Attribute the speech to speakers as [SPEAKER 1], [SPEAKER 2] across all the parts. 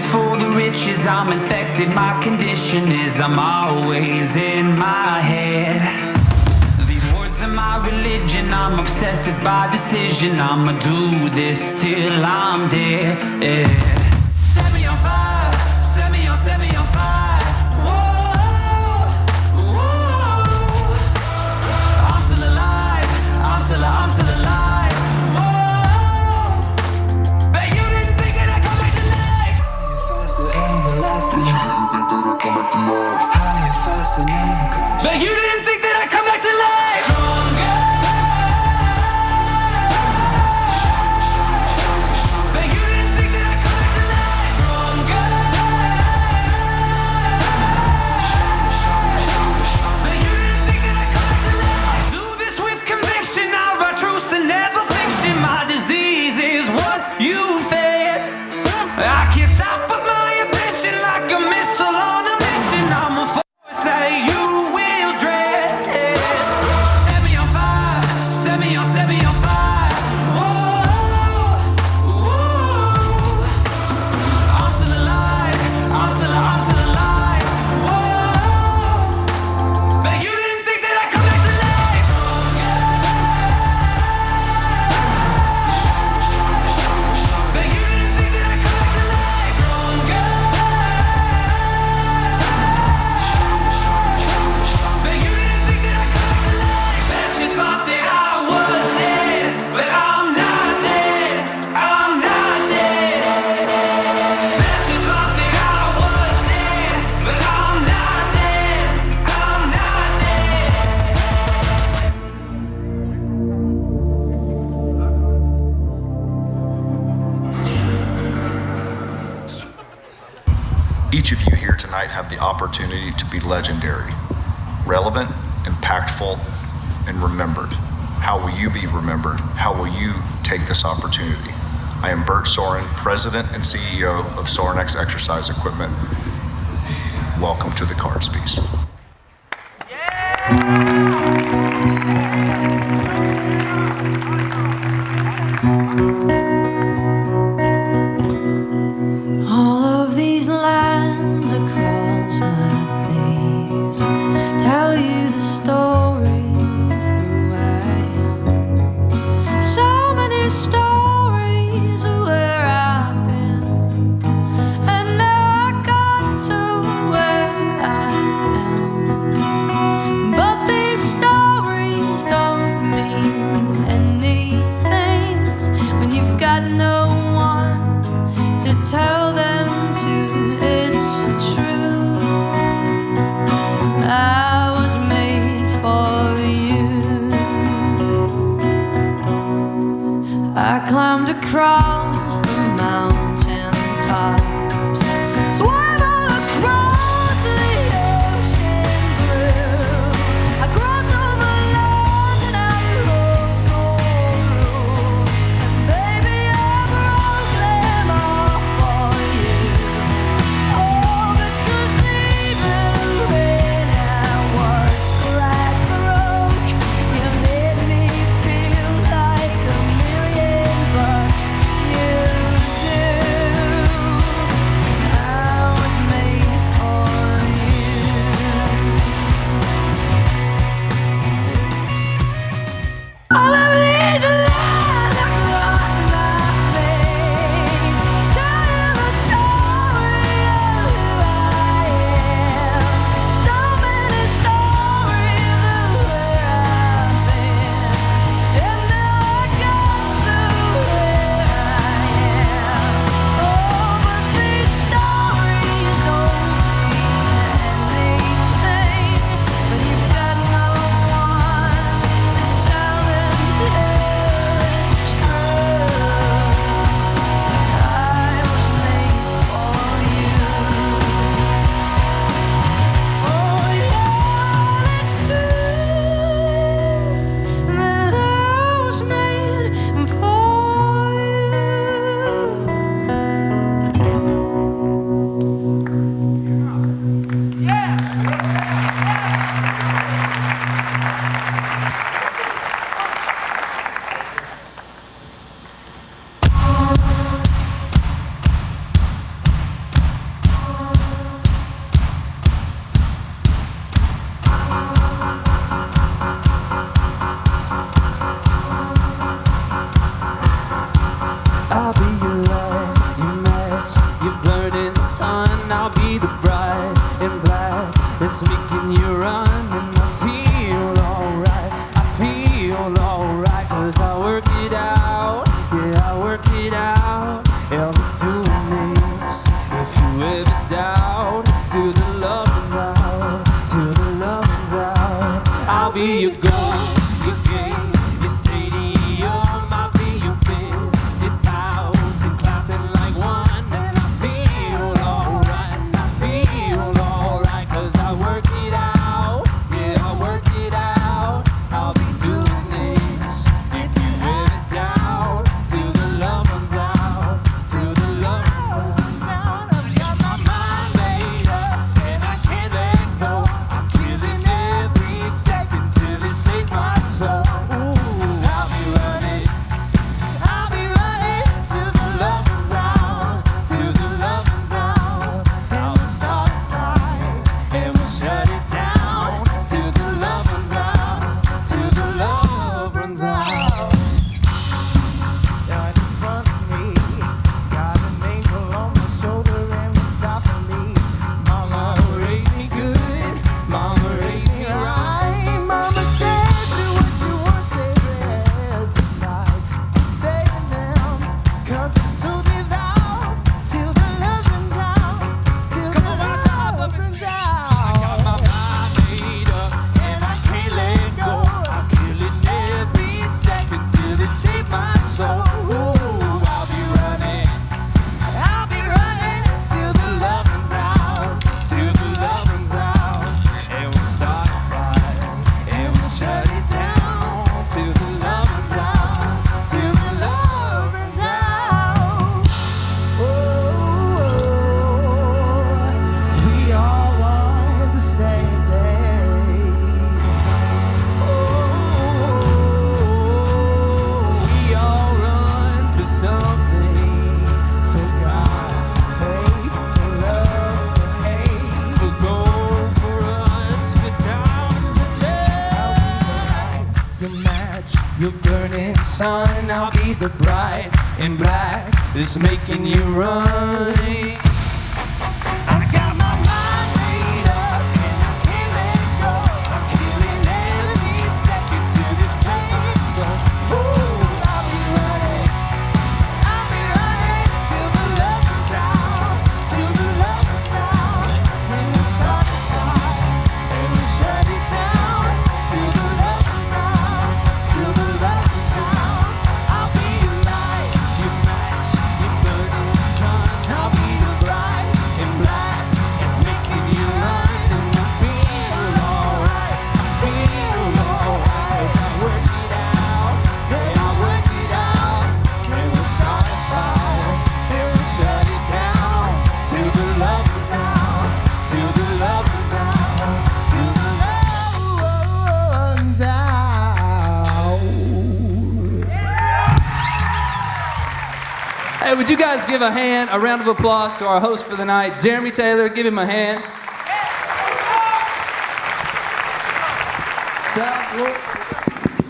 [SPEAKER 1] always for the riches. I'm infected, my condition is I'm always in my head. These words are my religion, I'm obsessed, it's by decision. I'ma do this till I'm dead. Set me on fire, set me on fire. Whoa, whoa. I'm still alive, I'm still alive. Whoa, but you didn't think that I'd come back to life. You're faster, everlasting. You didn't think that I'd come back to life. Higher, faster, never crash. But you didn't think that I'd come back to life.
[SPEAKER 2] Each of you here tonight have the opportunity to be legendary, relevant, impactful, and remembered. How will you be remembered? How will you take this opportunity? I am Bert Soren, President and CEO of Sorenex Exercise Equipment. Welcome to the CARDSPY.
[SPEAKER 3] I climbed across the mountain tops, swam all across the ocean blue. I crossed over land and I broke all rules. And baby, I broke them all for you. Oh, because even when I was flat broke, you made me feel like a million bucks. You do.
[SPEAKER 1] it's making you run, and I feel alright. I feel alright, 'cause I work it out. Yeah, I work it out. I'll be doing this. If you ever doubt, till the love runs out, till the love runs out. I'll be your ghost, your game, your stadium. I'll be your 50,000 clapping like one. And I feel alright, I feel alright, 'cause I work it out. Yeah, I work it out. I'll be doing this. If you ever doubt, till the love runs out, till the love runs out. I've got my mind made up and I can't let go. I'm killing every second till it saves my soul. Ooh, I'll be running till the love runs out, till the love runs out. And we'll start a fire and we'll shut it down, till the love runs out, till the love runs out. Right in front of me, got an angel on my shoulder and beside me. Mama raised me good, Mama raised me right. Mama said do what you want, say yes tonight. I'm saying them, 'cause I'm so devout, till the love runs out, till the love runs out. I got my mind made up and I can't let go. I'm killing every second till it saves my soul. Ooh, I'll be running till the love runs out, till the love runs out. And we'll start a fire and we'll shut it down, till the love runs out, till the love runs out. Oh, we all want the same thing. Oh, we all run for something, for God, for faith, for love, for hate, for gold, for us, for dollars and love. Your match, your burning sun, I'll be the bright and black that's making you run. I got my mind made up and I can't let go. I'm killing every second till it saves some. Ooh, I'll be running till the love runs out, till the love runs out. And we'll start a fire and we'll shut it down, till the love runs out, till the love runs out. I'll be your light, your match, your burning sun. I'll be the bright and black that's making you run. And I feel alright, I feel alright, 'cause I work it out, and I work it out. And we'll start a fire and we'll shut it down, till the love runs out, till the love runs out, till the love runs out. Hey, would you guys give a hand, a round of applause to our host for the night, Jeremy Taylor? Give him a hand.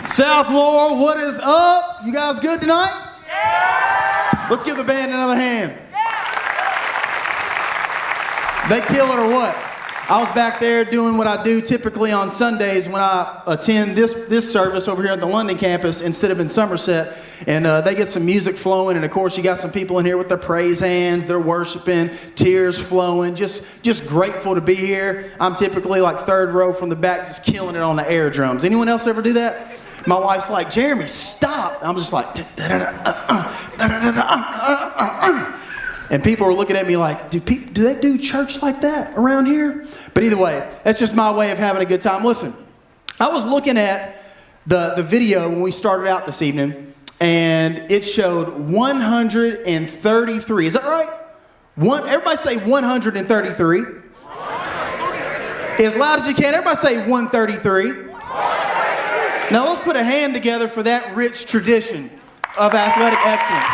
[SPEAKER 4] South Laurel, what is up? You guys good tonight? Yeah! Let's give the band another hand. Yeah! They kill it or what? I was back there doing what I do typically on Sundays when I attend this service over here at the London campus instead of in Somerset. And they get some music flowing, and of course you got some people in here with their praise hands, they're worshiping, tears flowing, just grateful to be here. I'm typically like third row from the back, just killing it on the air drums. Anyone else ever do that? My wife's like, Jeremy, stop. I'm just like, and people are looking at me like, do they do church like that around here? But either way, that's just my way of having a good time. Listen, I was looking at the video when we started out this evening, and it showed 133. Is that right? Everybody say 133. As loud as you can. Everybody say 133. Now let's put a hand together for that rich tradition of athletic excellence.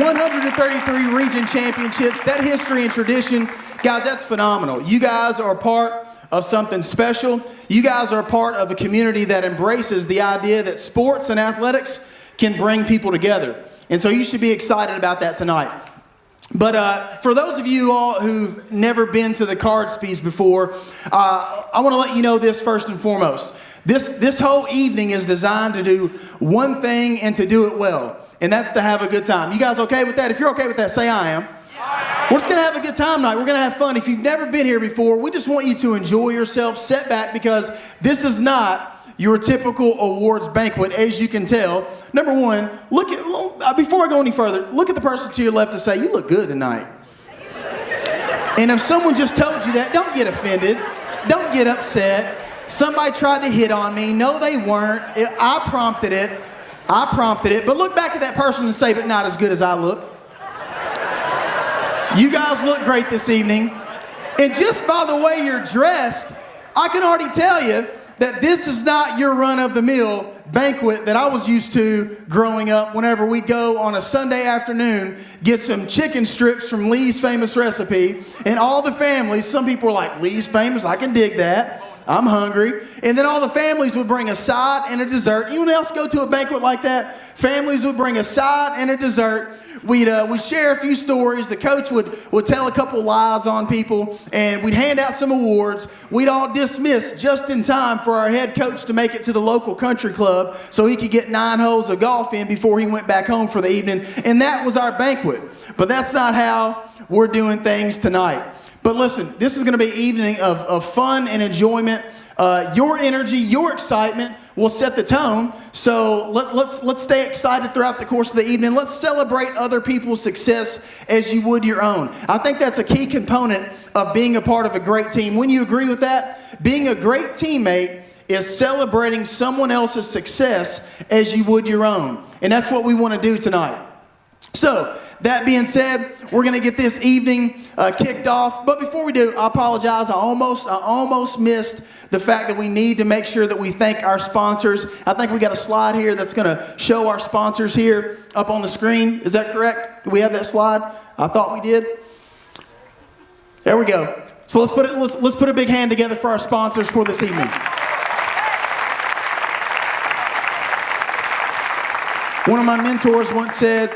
[SPEAKER 4] 133 region championships, that history and tradition, guys, that's phenomenal. You guys are a part of something special. You guys are a part of a community that embraces the idea that sports and athletics can bring people together. And so you should be excited about that tonight. But for those of you all who've never been to the CARDSPYs before, I want to let you know this first and foremost. This whole evening is designed to do one thing and to do it well, and that's to have a good time. You guys okay with that? If you're okay with that, say I am. We're just going to have a good time tonight. We're going to have fun. If you've never been here before, we just want you to enjoy yourself, sit back, because this is not your typical awards banquet, as you can tell. Number one, before I go any further, look at the person to your left and say, you look good tonight. And if someone just told you that, don't get offended. Don't get upset. Somebody tried to hit on me. No, they weren't. I prompted it. But look back at that person and say, but not as good as I look. You guys look great this evening. And just by the way you're dressed, I can already tell you that this is not your run-of-the-mill banquet that I was used to growing up whenever we'd go on a Sunday afternoon, get some chicken strips from Lee's Famous Recipe, and all the families, some people were like, Lee's Famous, I can dig that. I'm hungry. And then all the families would bring a side and a dessert. Anyone else go to a banquet like that? Families would bring a side and a dessert. We'd share a few stories. The coach would tell a couple lies on people, and we'd hand out some awards. We'd all dismiss just in time for our head coach to make it to the local country club so he could get 9 holes of golf in before he went back home for the evening. And that was our banquet. But that's not how we're doing things tonight. But listen, this is going to be an evening of fun and enjoyment. Your energy, your excitement will set the tone. So let's stay excited throughout the course of the evening. Let's celebrate other people's success as you would your own. I think that's a key component of being a part of a great team. When you agree with that, being a great teammate is celebrating someone else's success as you would your own. And that's what we want to do tonight. So, that being said, we're going to get this evening kicked off. But before we do, I apologize. I almost missed the fact that we need to make sure that we thank our sponsors. I think we got a slide here that's going to show our sponsors here up on the screen. Is that correct? Do we have that slide? I thought we did. There we go. So let's put a big hand together for our sponsors for this evening. One of my mentors once said,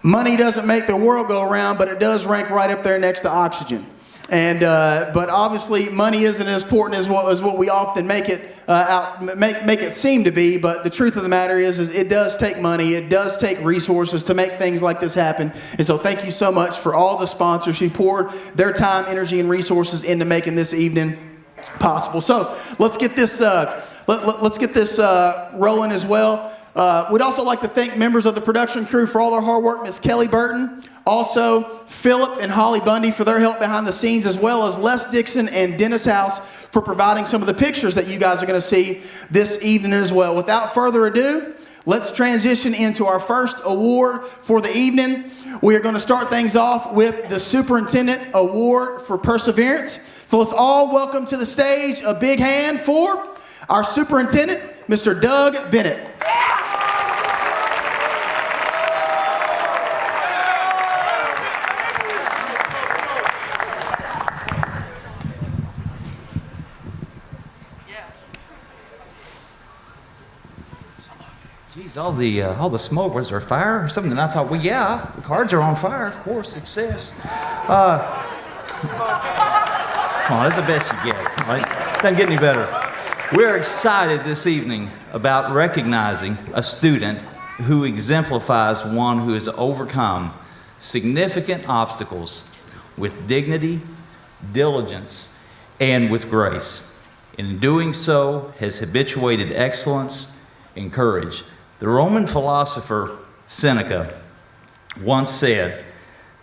[SPEAKER 4] money doesn't make the world go around, but it does rank right up there next to oxygen. And but obviously, money isn't as important as what we often make it make it seem to be. But the truth of the matter is it does take money. It does take resources to make things like this happen. And so, thank you so much for all the sponsors who poured their time, energy, and resources into making this evening possible. So let's get this rolling as well. We'd also like to thank members of the production crew for all their hard work. Miss Kelly Burton, also Philip and Holly Bundy for their help behind the scenes, as well as Les Dixon and Dennis House for providing some of the pictures that you guys are going to see this evening as well. Without further ado, let's transition into our first award for the evening. We are going to start things off with the Superintendent Award for Perseverance. So let's all welcome to the stage a big hand for our Superintendent, Mr. Doug Bennett.
[SPEAKER 5] Geez, all the smoke, was there fire or something? And I thought, well, yeah, the cards are on fire, of course, success. Well, that's the best you get, right? Doesn't get any better. We're excited this evening about recognizing a student who exemplifies one who has overcome significant obstacles with dignity, diligence, and with grace. In doing so, has habituated excellence and courage. The Roman philosopher Seneca once said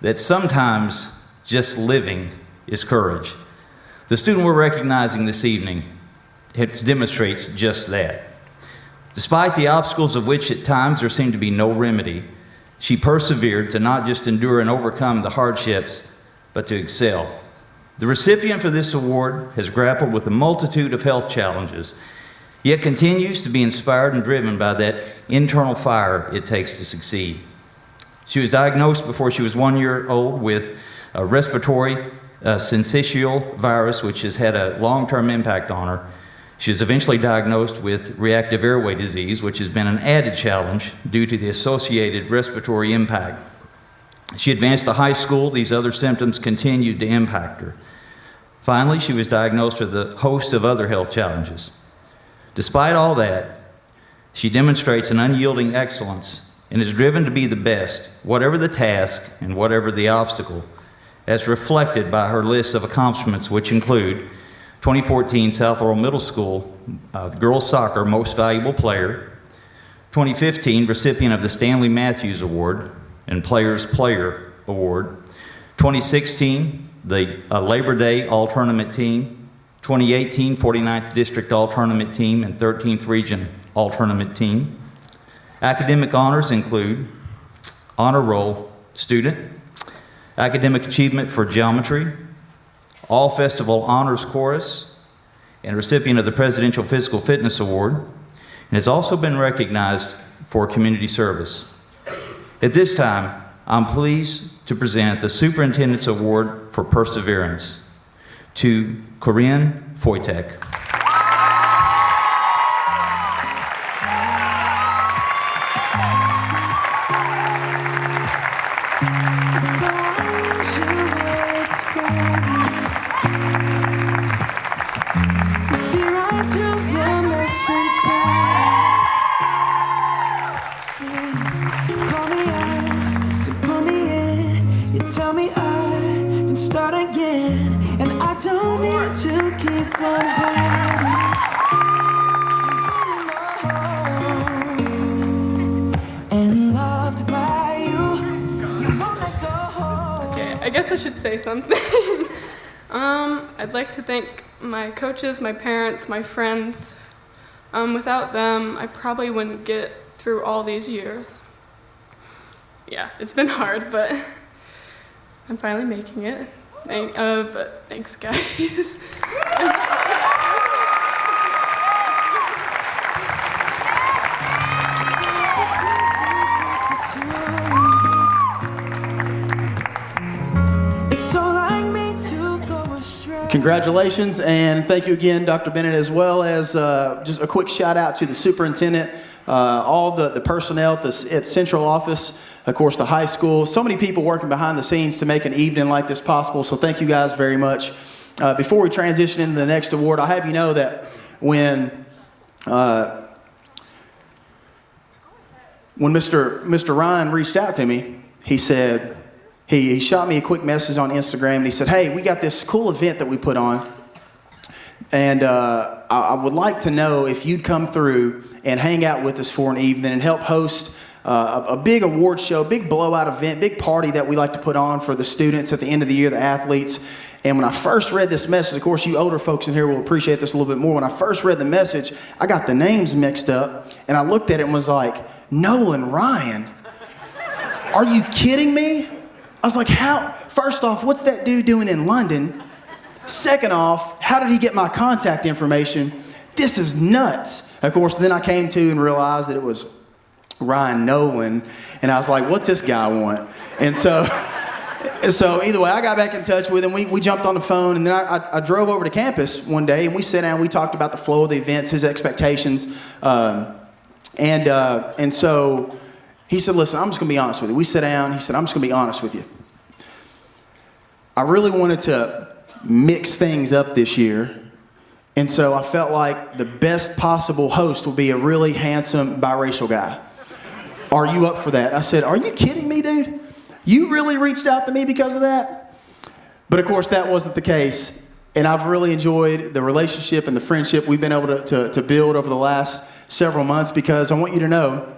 [SPEAKER 5] that sometimes just living is courage. The student we're recognizing this evening, it demonstrates just that. Despite the obstacles of which at times there seemed to be no remedy, she persevered to not just endure and overcome the hardships, but to excel. The recipient for this award has grappled with a multitude of health challenges, yet continues to be inspired and driven by that internal fire it takes to succeed. She was diagnosed before she was 1 year old with a respiratory syncytial virus, which has had a long-term impact on her. She was eventually diagnosed with reactive airway disease, which has been an added challenge due to the associated respiratory impact. She advanced to high school. These other symptoms continued to impact her. Finally, she was diagnosed with a host of other health challenges. Despite all that, she demonstrates an unyielding excellence and is driven to be the best, whatever the task and whatever the obstacle, as reflected by her list of accomplishments, which include 2014 South Laurel Middle School Girls Soccer Most Valuable Player, 2015 recipient of the Stanley Matthews Award and Players Player Award, 2016 the Labor Day All-Tournament Team, 2018 49th District All-Tournament Team and 13th Region All-Tournament Team. Academic honors include Honor Roll Student, Academic Achievement for Geometry, All Festival Honors Chorus, and recipient of the Presidential Physical Fitness Award, and has also been recognized for community service. At this time, I'm pleased to present the Superintendent's Award for Perseverance to Corinne Foytek.
[SPEAKER 3] Tell me I can start again, and I don't need to keep on hiding. And loved by you, you won't let go.
[SPEAKER 6] Okay, I guess I should say something. I'd like to thank my coaches, my parents, my friends. Without them, I probably wouldn't get through all these years. Yeah, it's been hard, but I'm finally making it. But thanks, guys.
[SPEAKER 4] Congratulations, and thank you again, Dr. Bennett, as well as just a quick shout out to the superintendent, all the personnel at Central Office, of course, the high school, so many people working behind the scenes to make an evening like this possible, so thank you guys very much. Before we transition into the next award, I'll have you know that when Mr. Ryan reached out to me, he said, he shot me a quick message on Instagram, and he said, hey, we got this cool event that we put on, and I would like to know if you'd come through and hang out with us for an evening and help host a big award show, big blowout event, big party that we like to put on for the students at the end of the year, the athletes. And when I first read this message, of course, you older folks in here will appreciate this a little bit more. When I first read the message, I got the names mixed up, and I looked at it and was like, Nolan Ryan? Are you kidding me? I was like, how? First off, what's that dude doing in London? Second off, how did he get my contact information? This is nuts. Of course, then I came to and realized that it was Ryan Nolan, and I was like, what's this guy want? And so either way, I got back in touch with him. We jumped on the phone, and then I drove over to campus one day, and we sat down, we talked about the flow of the events, his expectations, and so he said, listen, I'm just going to be honest with you. We sat down, he said, I'm just going to be honest with you. I really wanted to mix things up this year, and so I felt like the best possible host would be a really handsome biracial guy. Are you up for that? I said, are you kidding me, dude? You really reached out to me because of that? But of course, that wasn't the case. And I've really enjoyed the relationship and the friendship we've been able to build over the last several months, because I want you to know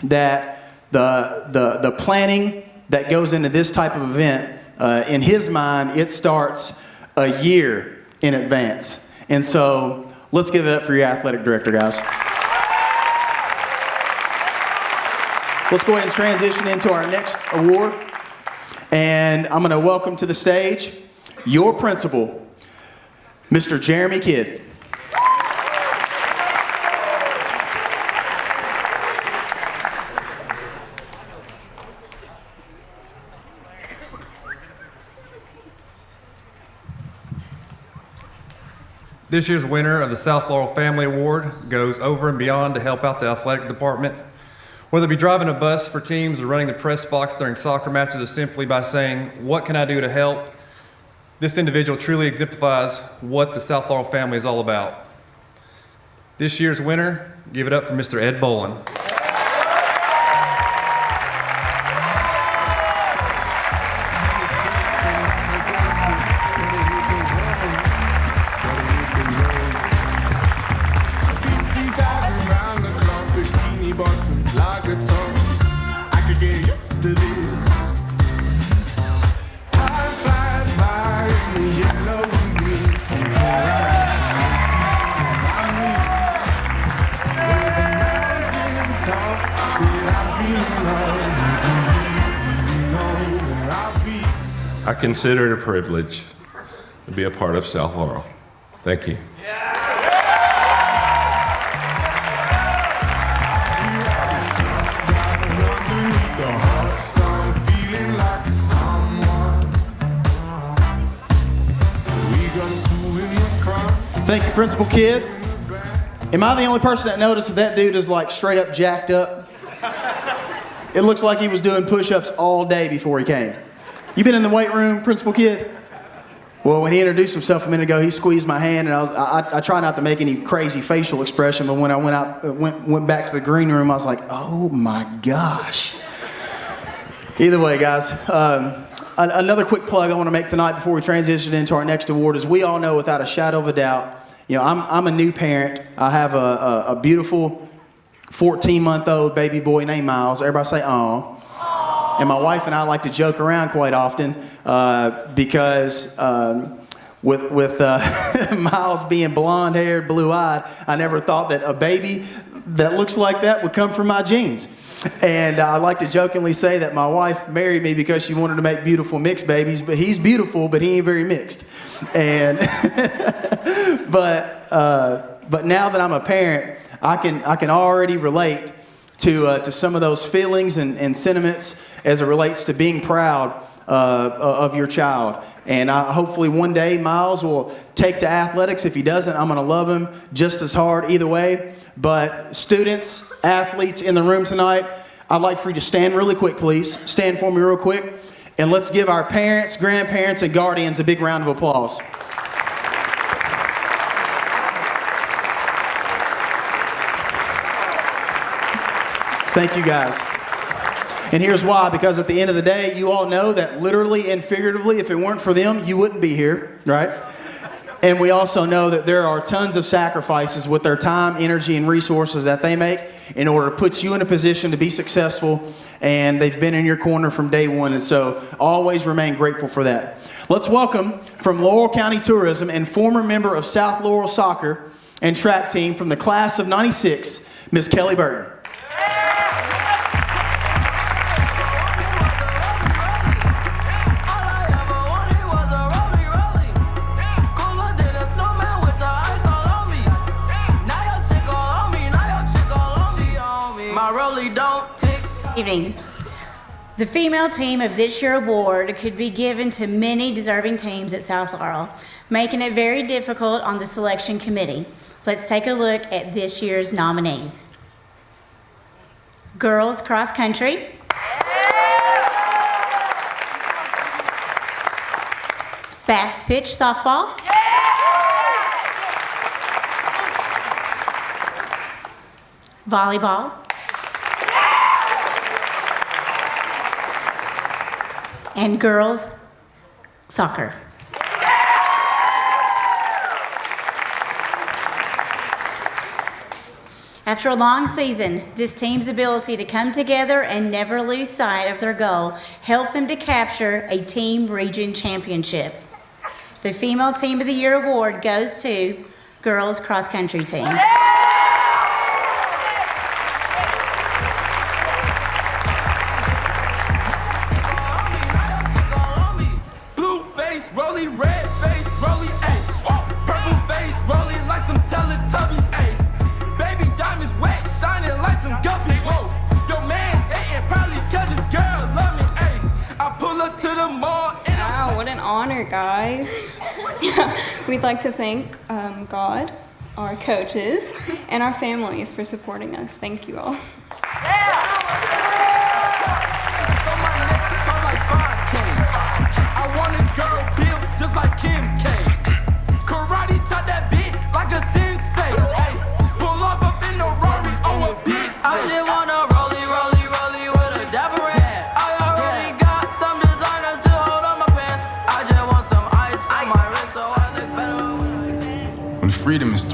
[SPEAKER 4] that the planning that goes into this type of event, in his mind, it starts a year in advance. And so let's give it up for your athletic director, guys. Let's go ahead and transition into our next award. And I'm going to welcome to the stage your principal, Mr. Jeremy Kidd.
[SPEAKER 7] This year's winner of the South Laurel Family Award goes over and beyond to help out the athletic department. Whether it be driving a bus for teams or running the press box during soccer matches or simply by saying, "What can I do to help?" This individual truly exemplifies what the South Laurel family is all about. This year's winner, give it up for Mr. Ed Bolin.
[SPEAKER 8] I consider it a privilege to be a part of South Laurel. Thank you.
[SPEAKER 4] Thank you, Principal Kidd. Am I the only person that noticed that dude is like straight up jacked up? It looks like he was doing push-ups all day before he came. You been in the weight room, Principal Kidd? Well, when he introduced himself a minute ago, he squeezed my hand, and I try not to make any crazy facial expression, but when I went back to the green room, I was like, oh my gosh. Either way, guys, another quick plug I want to make tonight before we transition into our next award is we all know without a shadow of a doubt, you know, I'm a new parent. I have a beautiful 14-month-old baby boy named Miles. Everybody say, "Aw." And my wife and I like to joke around quite often because with Miles being blonde-haired, blue-eyed, I never thought that a baby that looks like that would come from my genes. And I like to jokingly say that my wife married me because she wanted to make beautiful mixed babies, but he's beautiful, but he ain't very mixed. And but now that I'm a parent, I can already relate to some of those feelings and sentiments as it relates to being proud of your child. And hopefully one day Miles will take to athletics. If he doesn't, I'm going to love him just as hard either way. But students, athletes in the room tonight, I'd like for you to stand really quick, please. Stand for me real quick. And let's give our parents, grandparents, and guardians a big round of applause. Thank you, guys. And here's why, because at the end of the day, you all know that literally and figuratively, if it weren't for them, you wouldn't be here, right? And we also know that there are tons of sacrifices with their time, energy, and resources that they make in order to put you in a position to be successful, and they've been in your corner from day one, and so always remain grateful for that. Let's welcome from Laurel County Tourism and former member of South Laurel Soccer and Track Team from the class of '96, Miss Kelly Burton.
[SPEAKER 9] Evening. The female team of this year's award could be given to many deserving teams at South Laurel, making it very difficult on the selection committee. Let's take a look at this year's nominees. Girls cross country. Fast pitch softball. Volleyball. And girls soccer. After a long season, this team's ability to come together and never lose sight of their goal helped them to capture a team region championship. The Female Team of the Year award goes to Girls Cross Country Team.
[SPEAKER 6] Guys, we'd like to thank God, our coaches, and our families for supporting us. Thank you all. Yeah.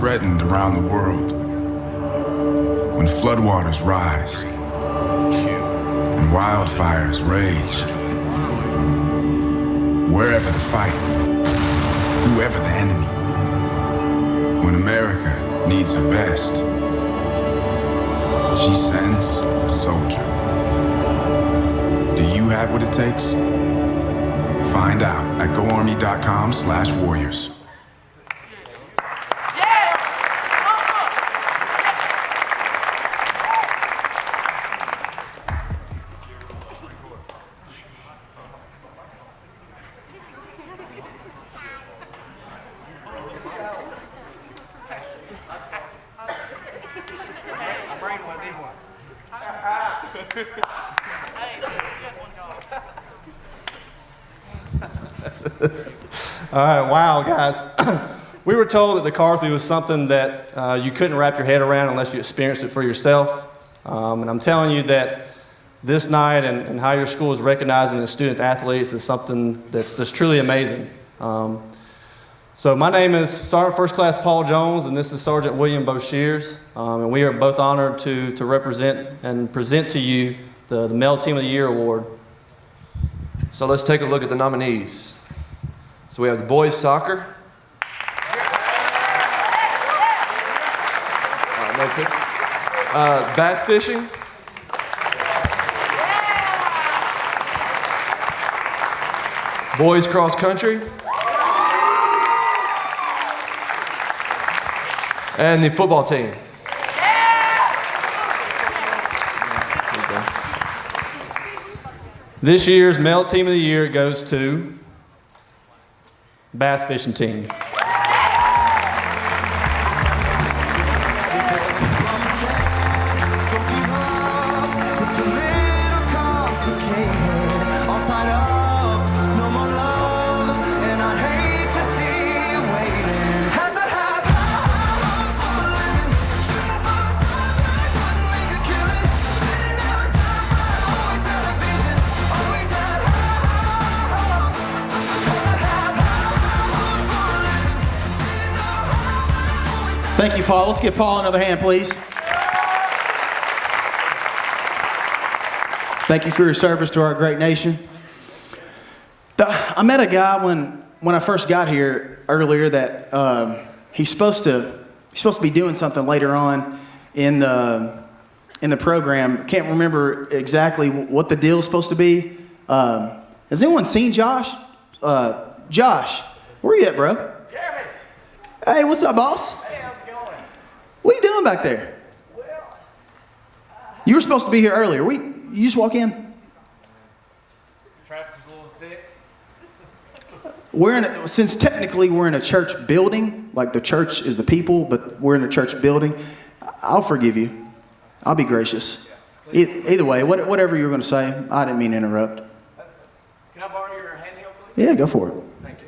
[SPEAKER 10] threatened around the world, when floodwaters rise and wildfires rage, wherever the fight, whoever the enemy, when America needs her best, she sends a soldier. Do you have what it takes? Find out at goarmy.com/warriors.
[SPEAKER 11] All right, wow, guys. We were told that the CARDSPY was something that you couldn't wrap your head around unless you experienced it for yourself. And I'm telling you that this night and how your school is recognizing the student athletes is something that's just truly amazing. So my name is Sergeant First Class Paul Jones, and this is Sergeant William Boshears. And we are both honored to represent and present to you the Male Team of the Year Award.
[SPEAKER 12] So let's take a look at the nominees. So we have the boys soccer. No pick. Bass fishing. Boys cross country. And the football team.
[SPEAKER 11] This year's Male Team of the Year goes to Bass Fishing Team.
[SPEAKER 4] Thank you, Paul. Let's give Paul another hand, please. Thank you for your service to our great nation. I met a guy when I first got here earlier that he's supposed to be doing something later on in the program. Can't remember exactly what the deal is supposed to be. Has anyone seen Josh? Josh, where you at, bro?
[SPEAKER 13] Jeremy.
[SPEAKER 4] Hey, what's up, boss? What are you doing back there? You were supposed to be here earlier. You just walk in?
[SPEAKER 13] Traffic's a little thick.
[SPEAKER 4] Since technically we're in a church building, like the church is the people, but we're in a church building, I'll forgive you. I'll be gracious. Either way, whatever you were going to say, I didn't mean to interrupt.
[SPEAKER 13] Can I borrow your handheld, please?
[SPEAKER 4] Yeah, go for it.
[SPEAKER 13] Thank you.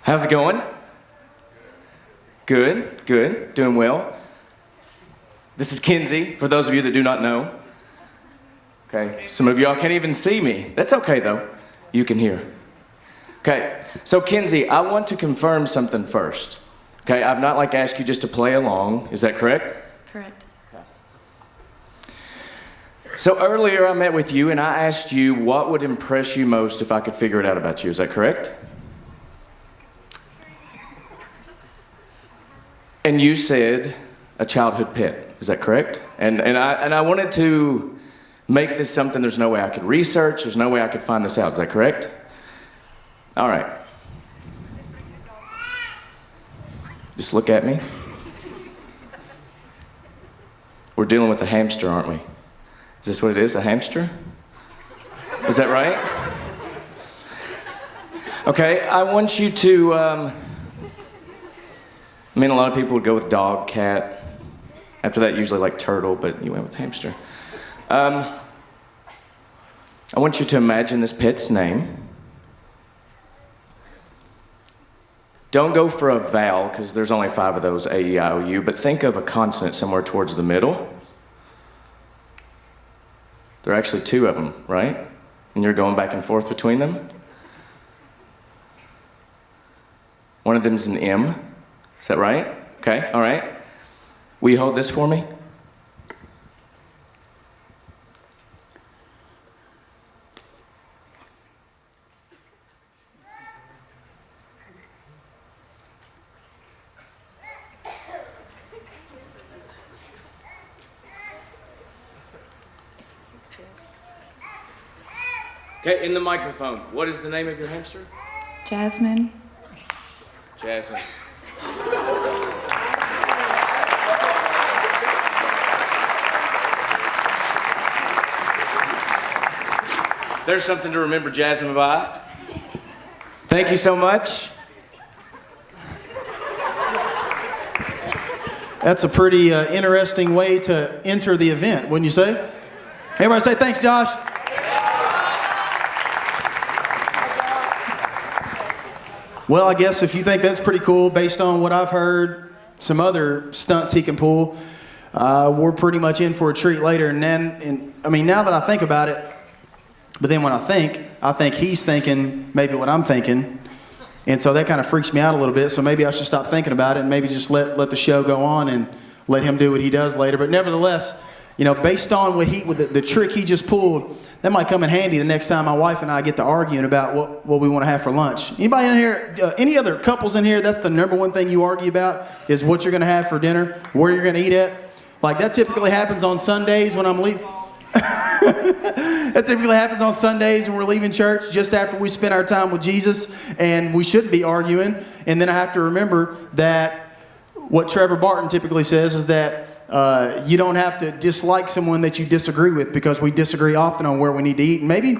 [SPEAKER 13] How's it going? Good, good, doing well. This is Kinsey, for those of you that do not know. Okay, some of y'all can't even see me. That's okay though, you can hear. Okay, so Kinsey, I want to confirm something first. Okay, I've not asked you just to play along, is that correct?
[SPEAKER 9] Correct.
[SPEAKER 13] So earlier I met with you and I asked you what would impress you most if I could figure it out about you, is that correct? And you said a childhood pet, is that correct? And I wanted to make this something there's no way I could research, there's no way I could find this out, is that correct? All right. Just look at me. We're dealing with a hamster, aren't we? Is this what it is, a hamster? Is that right? Okay, I want you to, I mean, a lot of people would go with dog, cat. After that, usually turtle, but you went with hamster. I want you to imagine this pet's name. Don't go for a vowel, because there's only 5 of those, A, E, I, O, U, but think of a consonant somewhere towards the middle. There are actually 2 of them, right? And you're going back and forth between them. One of them's an M. Is that right? Okay, all right. Will you hold this for me? Okay, in the microphone, what is the name of your hamster?
[SPEAKER 14] Jasmine.
[SPEAKER 13] Jasmine. There's something to remember Jasmine by. Thank you so much.
[SPEAKER 4] That's a pretty interesting way to enter the event, wouldn't you say? Everybody say thanks, Josh. Well, I guess if you think that's pretty cool, based on what I've heard, some other stunts he can pull, we're pretty much in for a treat later. And then, now that I think about it, but then when I think he's thinking maybe what I'm thinking. And so that kind of freaks me out a little bit. So maybe I should stop thinking about it and maybe just let the show go on and let him do what he does later. But nevertheless, based on the trick he just pulled, that might come in handy the next time my wife and I get to arguing about what we want to have for lunch. Anybody in here, any other couples in here, that's the number one thing you argue about is what you're going to have for dinner, where you're going to eat at? Like that typically happens on Sundays when I'm leaving. That typically happens on Sundays when we're leaving church just after we spend our time with Jesus, and we shouldn't be arguing. And then I have to remember that what Trevor Barton typically says is that you don't have to dislike someone that you disagree with, because we disagree often on where we need to eat. And maybe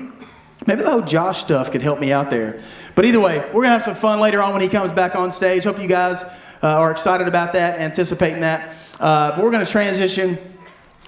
[SPEAKER 4] the whole Josh stuff could help me out there. But either way, we're going to have some fun later on when he comes back on stage. Hope you guys are excited about that, anticipating that. But we're going to transition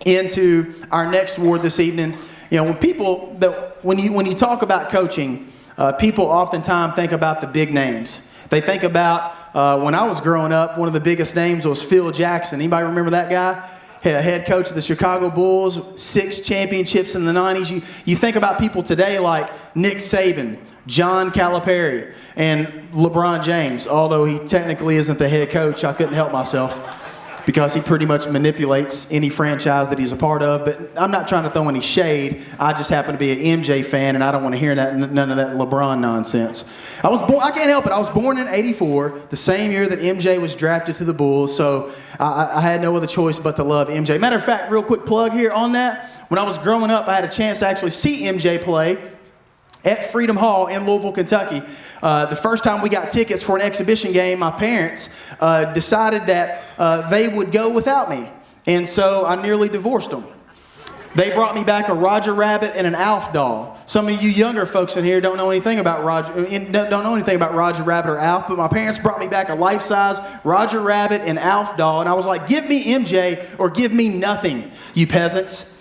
[SPEAKER 4] into our next award this evening. When you talk about coaching, people oftentimes think about the big names. They think about when I was growing up, one of the biggest names was Phil Jackson. Anybody remember that guy? Head coach of the Chicago Bulls, 6 championships in the 90s. You think about people today like Nick Saban, John Calipari, and LeBron James. Although he technically isn't the head coach, I couldn't help myself, because he pretty much manipulates any franchise that he's a part of. But I'm not trying to throw any shade. I just happen to be an MJ fan, and I don't want to hear none of that LeBron nonsense. I can't help it. I was born in '84, the same year that MJ was drafted to the Bulls, so I had no other choice but to love MJ. Matter of fact, real quick plug here on that. When I was growing up, I had a chance to actually see MJ play at Freedom Hall in Louisville, Kentucky. The first time we got tickets for an exhibition game, my parents decided that they would go without me. And so I nearly divorced them. They brought me back a Roger Rabbit and an Alf doll. Some of you younger folks in here don't know anything about Roger Rabbit or Alf, but my parents brought me back a life-size Roger Rabbit and Alf doll, and I was like, give me MJ or give me nothing, you peasants.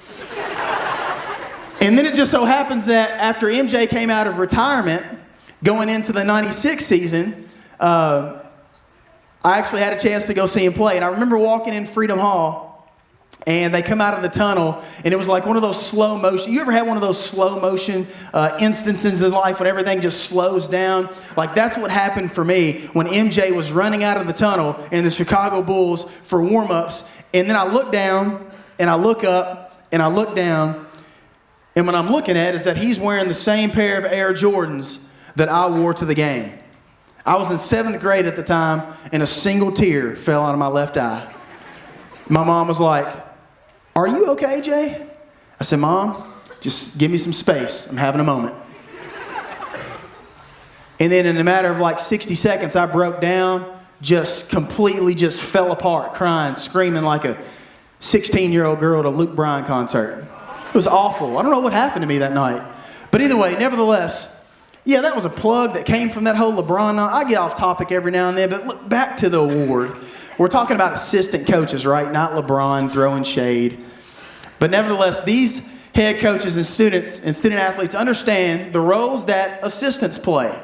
[SPEAKER 4] And then it just so happens that after MJ came out of retirement, going into the 96 season, I actually had a chance to go see him play. And I remember walking in Freedom Hall, and they come out of the tunnel, and it was like one of those slow motion. You ever had one of those slow motion instances in life when everything just slows down? Like that's what happened for me when MJ was running out of the tunnel in the Chicago Bulls for warm-ups. And then I look down, and I look up, and I look down, and what I'm looking at is that he's wearing the same pair of Air Jordans that I wore to the game. I was in 7th grade at the time, and a single tear fell out of my left eye. My mom was like, "Are you okay, Jay?" I said, "Mom, just give me some space. I'm having a moment." And then in a matter of like 60 seconds, I broke down, just completely just fell apart, crying, screaming like a 16-year-old girl at a Luke Bryan concert. It was awful. I don't know what happened to me that night. But either way, nevertheless, yeah, that was a plug that came from that whole LeBron. I get off topic every now and then, but look back to the award. We're talking about assistant coaches, right? Not LeBron throwing shade. But nevertheless, these head coaches and students and student athletes understand the roles that assistants play.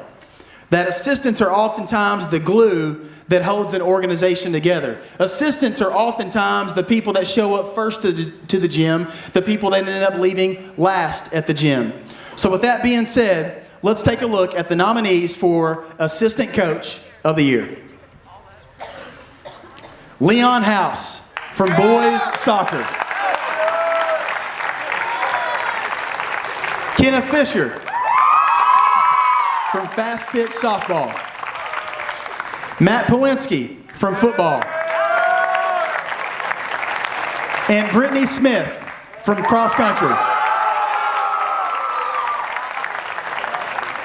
[SPEAKER 4] That assistants are oftentimes the glue that holds an organization together. Assistants are oftentimes the people that show up first to the gym, the people that end up leaving last at the gym. So with that being said, let's take a look at the nominees for assistant coach of the Year. Leon House from boys soccer. Kenneth Fisher from fast pitch softball. Matt Powinski from football. And Brittany Smith from cross country.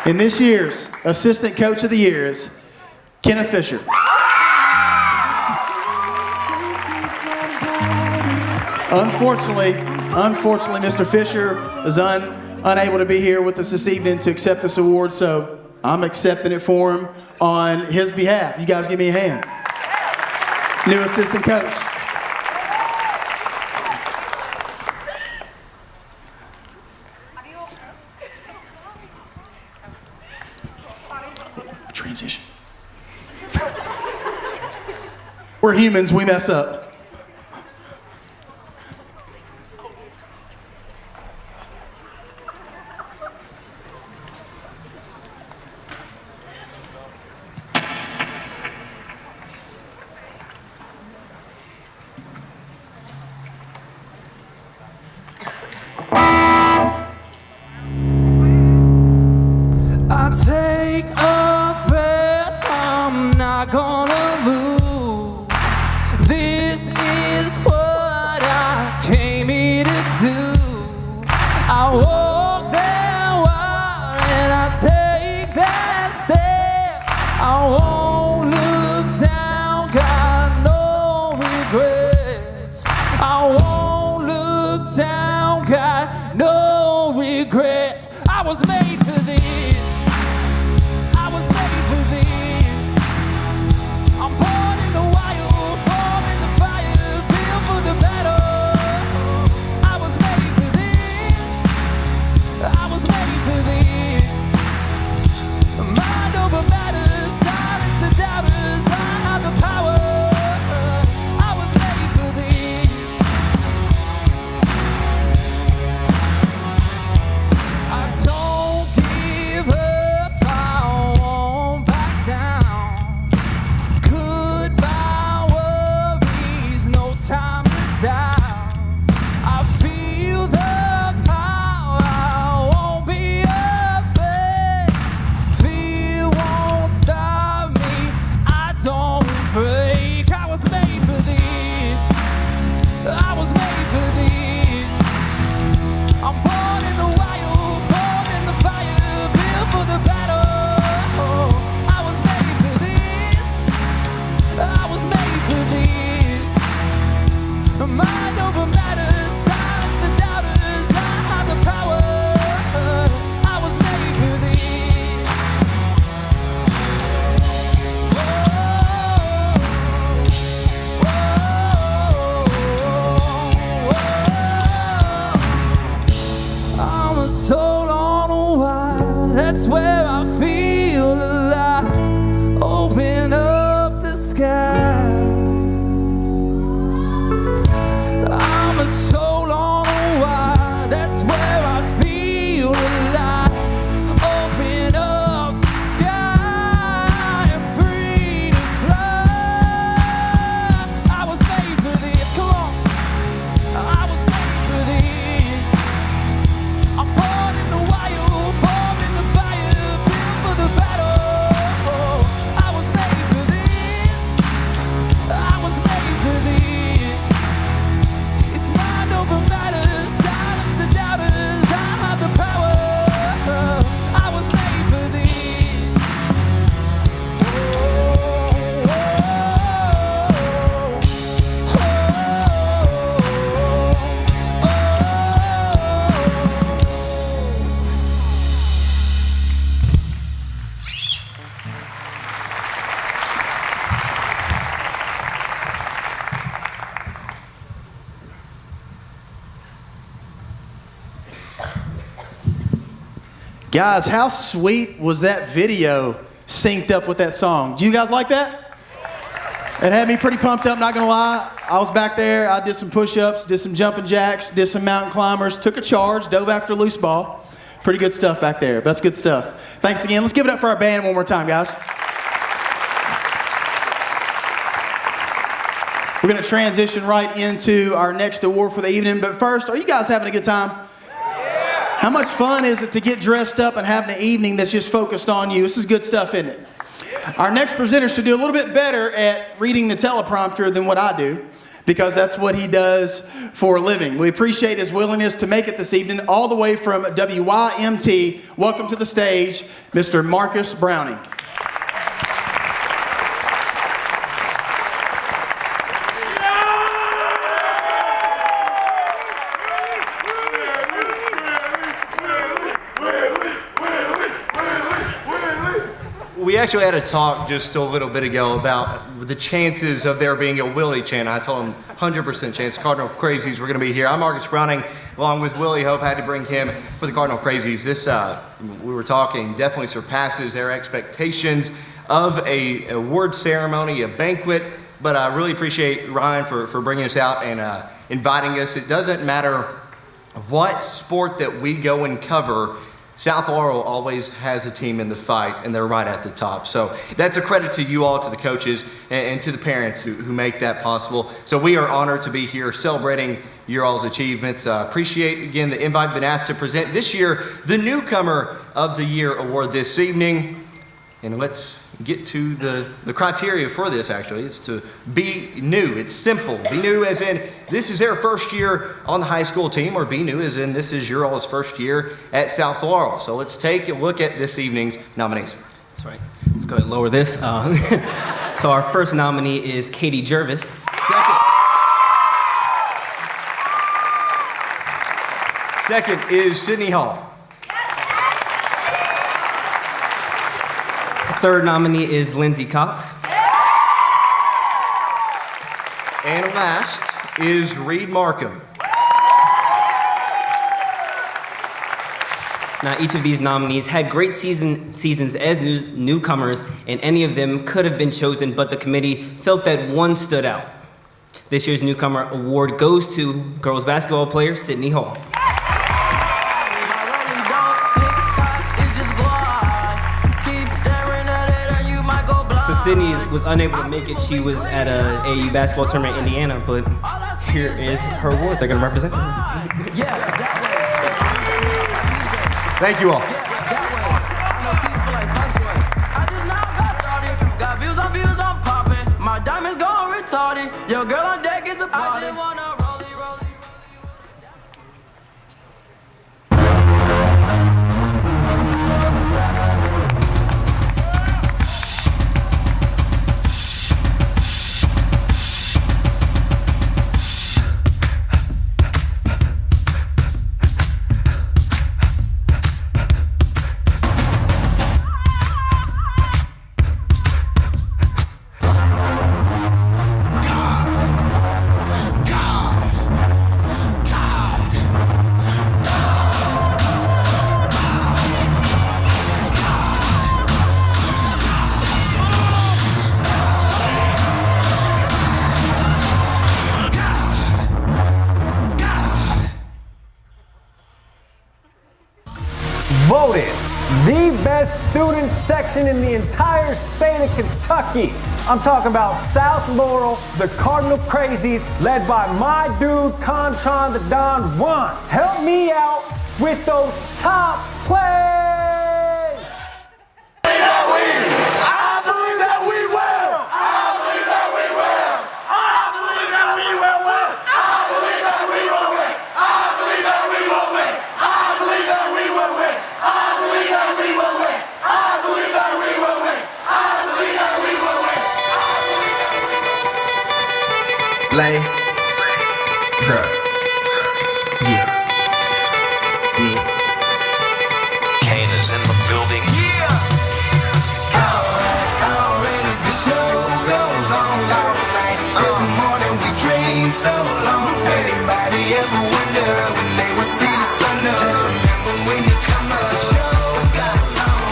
[SPEAKER 4] And this year's Assistant Coach of the Year is Kenneth Fisher. Unfortunately, Mr. Fisher is unable to be here with us this evening to accept this award, so I'm accepting it for him on his behalf. You guys give me a hand. New assistant coach. Transition. We're humans, we mess up.
[SPEAKER 3] I take a breath, I'm not gonna lose. This is what I came here to do. I walk that wide and I take that step. I won't look down, got no regrets. I won't look down, got no regrets. I was made for this. I was made for this. I'm born in the wild, formed in the fire, built for the battle. I was made for this. I was made for this. Mind over matter, silence the doubters. I have the power. I was made for this. I don't give up, I won't back down. Goodbye worries, no time to doubt. I feel the power, I won't be afraid. Fear won't stop me, I don't break. I was made for this. I was made for this. I'm born in the wild, formed in the fire, built for the battle. I was made for this. I was made for this. Mind over matter, silence the doubters. I have the power. I was made for this. I'm a soul on a wire, that's where I feel alive. Open up the sky. I'm a soul on a wire, that's where I feel alive. Open up the sky, I'm free to fly. I was made for this, come on. I was made for this. I'm born in the wild, formed in the fire, built for the battle. I was made for this. I was made for this. It's mind over matter, silence the doubters. I have the power. I was made for this.
[SPEAKER 4] Guys, how sweet was that video synced up with that song? Do you guys like that? It had me pretty pumped up, not gonna lie. I was back there, I did some push-ups, did some jumping jacks, did some mountain climbers, took a charge, dove after a loose ball. Pretty good stuff back there. That's good stuff. Thanks again. Let's give it up for our band one more time, guys. We're going to transition right into our next award for the evening. But first, are you guys having a good time? How much fun is it to get dressed up and have an evening that's just focused on you? This is good stuff, isn't it? Our next presenter should do a little bit better at reading the teleprompter than what I do, because that's what he does for a living. We appreciate his willingness to make it this evening, all the way from WYMT. Welcome to the stage, Mr. Marcus Browning.
[SPEAKER 14] We actually had a talk just a little bit ago about the chances of there being a Willie chant. I told him 100% chance Cardinal Crazies were going to be here. I'm Marcus Browning, along with Willie Hope. Had to bring him for the Cardinal Crazies. This, we were talking, definitely surpasses their expectations of a award ceremony, a banquet. But I really appreciate Ryan for bringing us out and inviting us. It doesn't matter what sport that we go and cover, South Laurel always has a team in the fight, and they're right at the top. So that's a credit to you all, to the coaches, and to the parents who make that possible. So we are honored to be here celebrating your all's achievements. Appreciate, again, the invite. Been asked to present this year the Newcomer of the Year award this evening. And let's get to the criteria for this, actually. It's to be new. It's simple. Be new as in this is their first year on the high school team, or be new as in this is your all's first year at South Laurel. So let's take a look at this evening's nominees.
[SPEAKER 15] That's right. Let's go ahead and lower this. So our first nominee is Katie Jervis.
[SPEAKER 14] Second is Sydney Hall.
[SPEAKER 15] Third nominee is Lindsay Cox.
[SPEAKER 14] And last is Reed Markham.
[SPEAKER 15] Now, each of these nominees had great seasons as newcomers, and any of them could have been chosen, but the committee felt that one stood out. This year's Newcomer Award goes to girls basketball player Sydney Hall. So Sydney was unable to make it. She was at a AAU basketball tournament in Indiana, but here is her award. They're going to represent her.
[SPEAKER 14] Thank you all.
[SPEAKER 3] My diamonds go retarded. Your girl on deck is a party.
[SPEAKER 16] Voted the best student section in the entire state of Kentucky. I'm talking about South Laurel, the Cardinal Crazies, led by my dude, Contron the Don Juan. Help me out with those top plays!
[SPEAKER 3] I believe that we will. I believe that we will. I believe that we will win. I believe that we will win. I believe that we will win. I believe that we will win. I believe that we will win. I believe that we will win. I believe that we will win.
[SPEAKER 1] Lay. Yeah.
[SPEAKER 3] Kane is in the building. Yeah. Already the show goes on all night till the morning. We dream so long. Anybody ever wonder when they will see the sun? Just remember when you come up, the show goes on.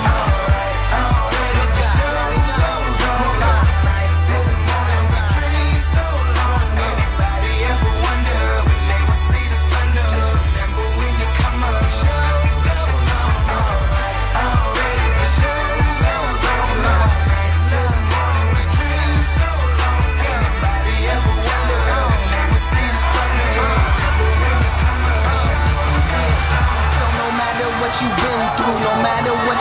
[SPEAKER 3] Already the show goes on all night till the morning. We dream so long. Anybody ever wonder when they will see the sun? Just remember when you come up, the show goes on. Already the show goes on all night till the morning. We dream so long. Anybody ever wonder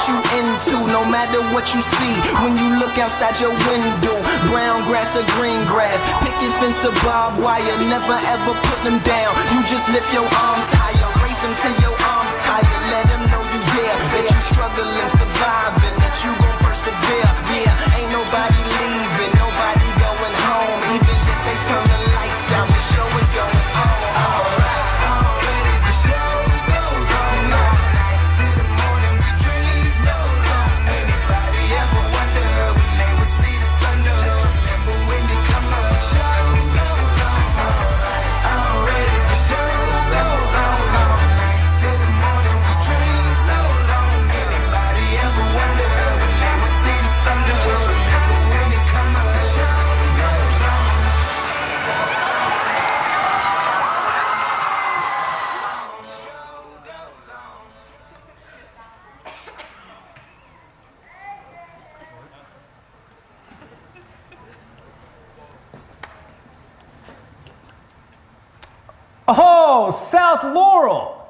[SPEAKER 17] you into, no matter what you see. When you look outside your window, brown grass or green grass, picket fence or barbed wire, never ever put them down. You just lift your arms higher, raise them till your arms tired. Let them know you there, that you struggling, surviving, that you gon' persevere. Yeah, ain't nobody leaving, nobody going home. Even if they turn the lights out, the show is going on. Alright, already the show goes on all night till the morning. We dream so long. Anybody ever wonder when they would see the sun? Just remember when you come up, the show goes on. Alright, already the show goes on all night till the morning. We dream so long. Anybody ever wonder when they would see the sun? Just remember when you come up, the show goes on.
[SPEAKER 16] Oh, South Laurel.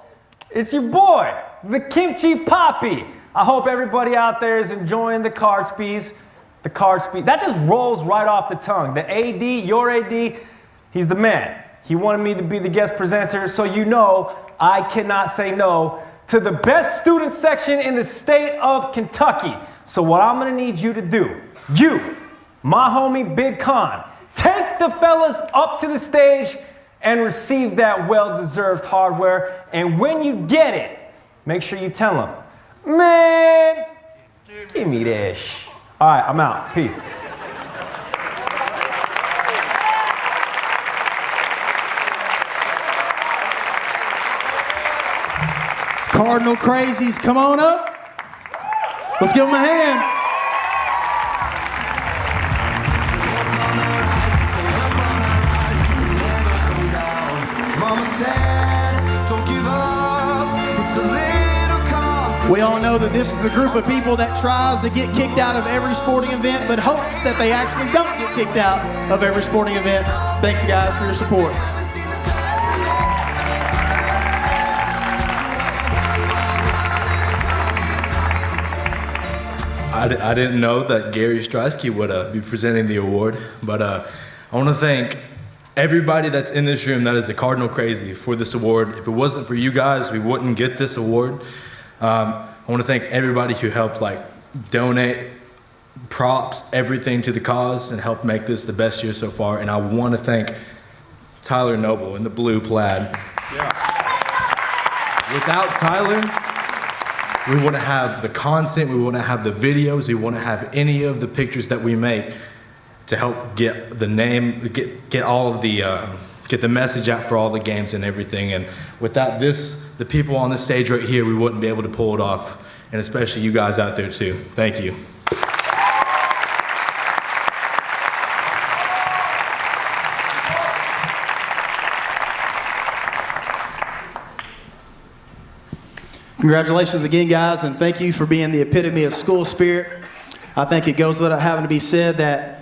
[SPEAKER 16] It's your boy, the Kimchi Poppy. I hope everybody out there is enjoying the CARDSPYs. The CARDSPY, that just rolls right off the tongue. The AD, your AD, he's the man. He wanted me to be the guest presenter, so you know I cannot say no to the best student section in the state of Kentucky. So what I'm gonna need you to do, you, my homie Big Con, take the fellas up to the stage and receive that well-deserved hardware. And when you get it, make sure you tell them, man, give me that shit. All right, I'm out. Peace.
[SPEAKER 4] Cardinal Crazies, come on up. Let's give them a hand.
[SPEAKER 3] Mama said, don't give up, it's a little complicated.
[SPEAKER 4] We all know that this is the group of people that tries to get kicked out of every sporting event, but hopes that they actually don't get kicked out of every sporting event. Thanks, guys, for your support.
[SPEAKER 18] I didn't know that Gary Strysky would be presenting the award, but I want to thank everybody that's in this room that is a Cardinal Crazy for this award. If it wasn't for you guys, we wouldn't get this award. I want to thank everybody who helped donate props, everything to the cause and help make this the best year so far. And I want to thank Tyler Noble in the blue plaid. Yeah. Without Tyler, we wouldn't have the content, we wouldn't have the videos, we wouldn't have any of the pictures that we make to help get the name, get all of the, get the message out for all the games and everything. And without this, the people on this stage right here, we wouldn't be able to pull it off. And especially you guys out there too. Thank you.
[SPEAKER 4] Congratulations again, guys, and thank you for being the epitome of school spirit. I think it goes without having to be said that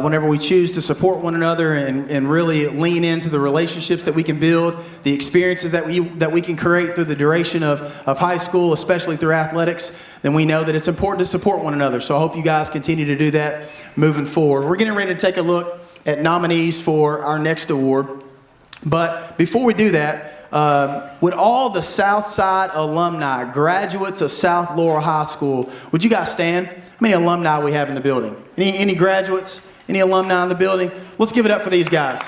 [SPEAKER 4] whenever we choose to support one another and really lean into the relationships that we can build, the experiences that we can create through the duration of high school, especially through athletics, then we know that it's important to support one another. So I hope you guys continue to do that moving forward. We're getting ready to take a look at nominees for our next award. But before we do that, would all the Southside alumni, graduates of South Laurel High School, would you guys stand? How many alumni we have in the building? Any graduates? Any alumni in the building? Let's give it up for these guys.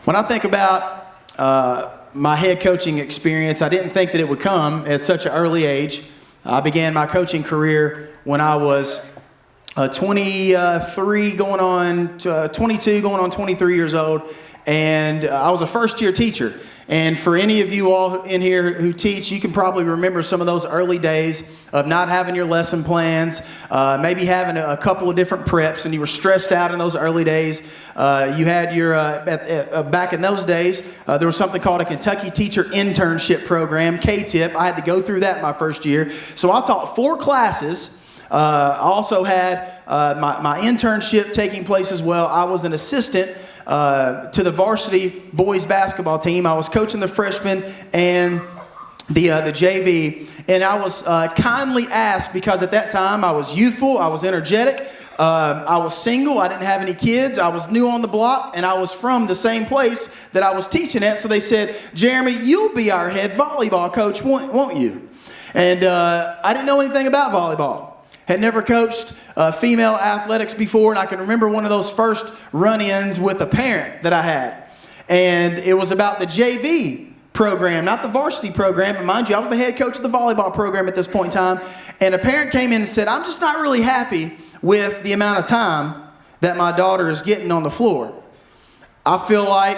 [SPEAKER 4] When I think about my head coaching experience, I didn't think that it would come at such an early age. I began my coaching career when I was 23 going on 22 going on 23 years old, and I was a first-year teacher. And for any of you all in here who teach, you can probably remember some of those early days of not having your lesson plans, maybe having a couple of different preps, and you were stressed out in those early days. You had your, back in those days, there was something called a Kentucky Teacher Internship Program, K-TIP. I had to go through that my first year. So I taught 4 classes. I also had my internship taking place as well. I was an assistant to the varsity boys basketball team. I was coaching the freshmen and the JV, and I was kindly asked because at that time I was youthful, I was energetic, I was single, I didn't have any kids, I was new on the block, and I was from the same place that I was teaching at. So they said, Jeremy, you'll be our head volleyball coach, won't you? And I didn't know anything about volleyball. Had never coached female athletics before, and I can remember one of those first run-ins with a parent that I had. And it was about the JV program, not the varsity program. And mind you, I was the head coach of the volleyball program at this point in time. And a parent came in and said, I'm just not really happy with the amount of time that my daughter is getting on the floor. I feel like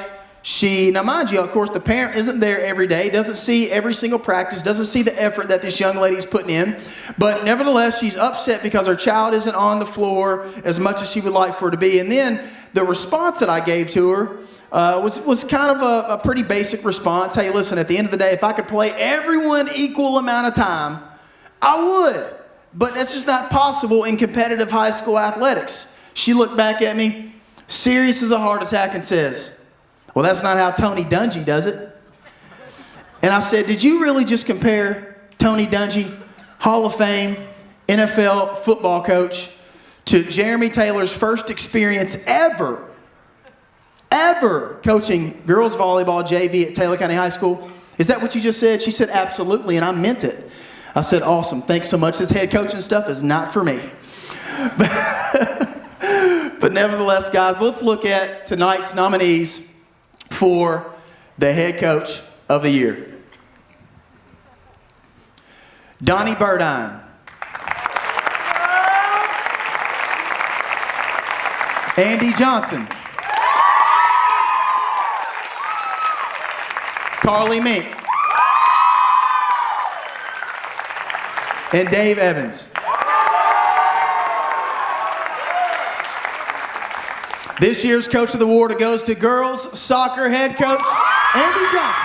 [SPEAKER 4] now mind you, of course, the parent isn't there every day, doesn't see every single practice, doesn't see the effort that this young lady's putting in. But nevertheless, she's upset because her child isn't on the floor as much as she would like for her to be. And then the response that I gave to her was kind of a pretty basic response. Hey, listen, at the end of the day, if I could play everyone equal amount of time, I would. But that's just not possible in competitive high school athletics. She looked back at me, serious as a heart attack, and says, well, that's not how Tony Dungy does it. And I said, did you really just compare Tony Dungy, Hall of Fame, NFL football coach, to Jeremy Taylor's first experience ever coaching girls volleyball JV at Taylor County High School? Is that what you just said? She said, absolutely, and I meant it. I said, awesome, thanks so much. This head coaching stuff is not for me. But nevertheless, guys, let's look at tonight's nominees for the head coach of the year. Donnie Burdine. Andy Johnson. Carly Mink. And Dave Evans. This year's Coach of the Award goes to girls soccer head coach Andy Johnson.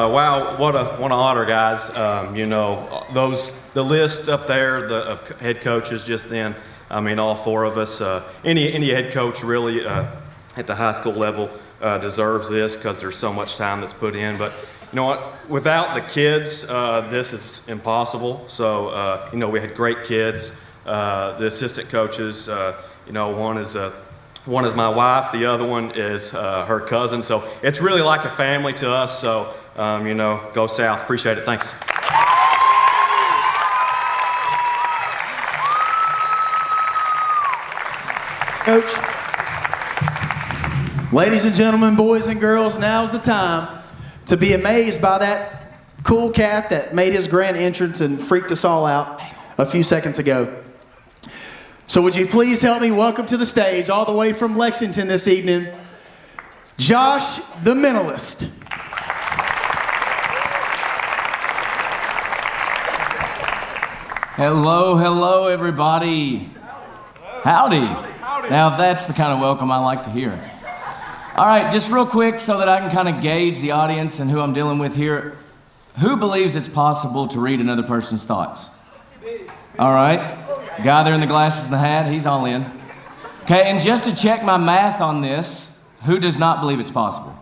[SPEAKER 19] Wow, what an honor, guys. The list up there of head coaches just then, all four of us, any head coach really at the high school level deserves this because there's so much time that's put in. But you know what, without the kids, this is impossible. So, we had great kids. The assistant coaches, one is my wife, the other one is her cousin. So it's really like a family to us. So, go South. Appreciate it. Thanks.
[SPEAKER 4] Coach, ladies and gentlemen, boys and girls, now's the time to be amazed by that cool cat that made his grand entrance and freaked us all out a few seconds ago. So would you please help me welcome to the stage, all the way from Lexington this evening, Josh the Mentalist.
[SPEAKER 20] Hello, everybody. Howdy. Now that's the kind of welcome I like to hear. All right, just real quick so that I can kind of gauge the audience and who I'm dealing with here. Who believes it's possible to read another person's thoughts? All right. Guy there in the glasses and the hat, he's all in. Okay, and just to check my math on this, who does not believe it's possible?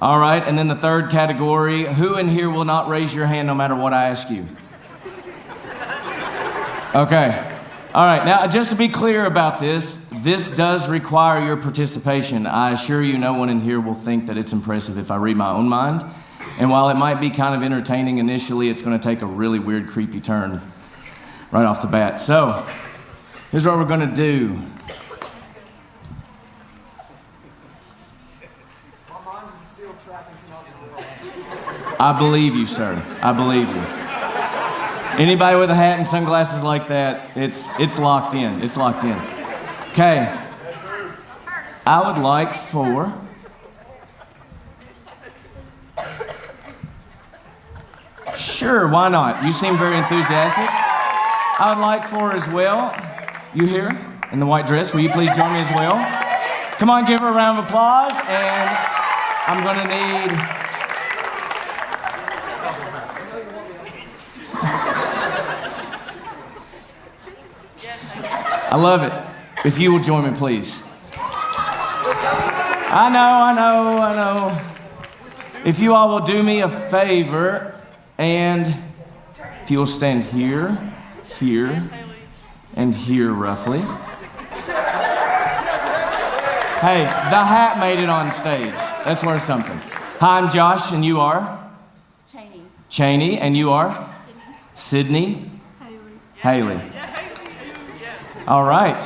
[SPEAKER 20] All right, and then the third category, who in here will not raise your hand no matter what I ask you? Okay. All right, now just to be clear about this does require your participation. I assure you no one in here will think that it's impressive if I read my own mind. And while it might be kind of entertaining initially, it's going to take a really weird, creepy turn right off the bat. So, here's what we're going to do. I believe you, sir. I believe you. Anybody with a hat and sunglasses like that, it's locked in. It's locked in. Okay. I would like for Sure, why not? You seem very enthusiastic. I would like for as well, you here in the white dress, will you please join me as well? Come on, give her a round of applause, and I'm gonna need I love it. If you will join me, please. I know. If you all will do me a favor, and if you will stand here, and here roughly. Hey, the hat made it on stage. That's worth something. Hi, I'm Josh, and you are? Cheney, and you are? Sydney. Haley. All right.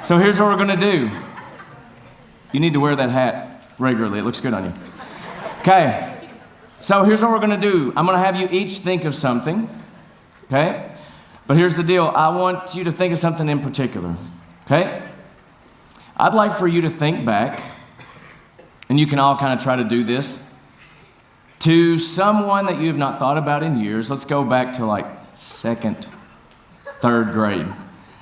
[SPEAKER 20] So here's what we're going to do. You need to wear that hat regularly. It looks good on you. Okay. So here's what we're going to do. I'm going to have you each think of something. Okay? But here's the deal. I want you to think of something in particular. Okay? I'd like for you to think back, and you can all kind of try to do this, to someone that you have not thought about in years. Let's go back to like 2nd, 3rd grade.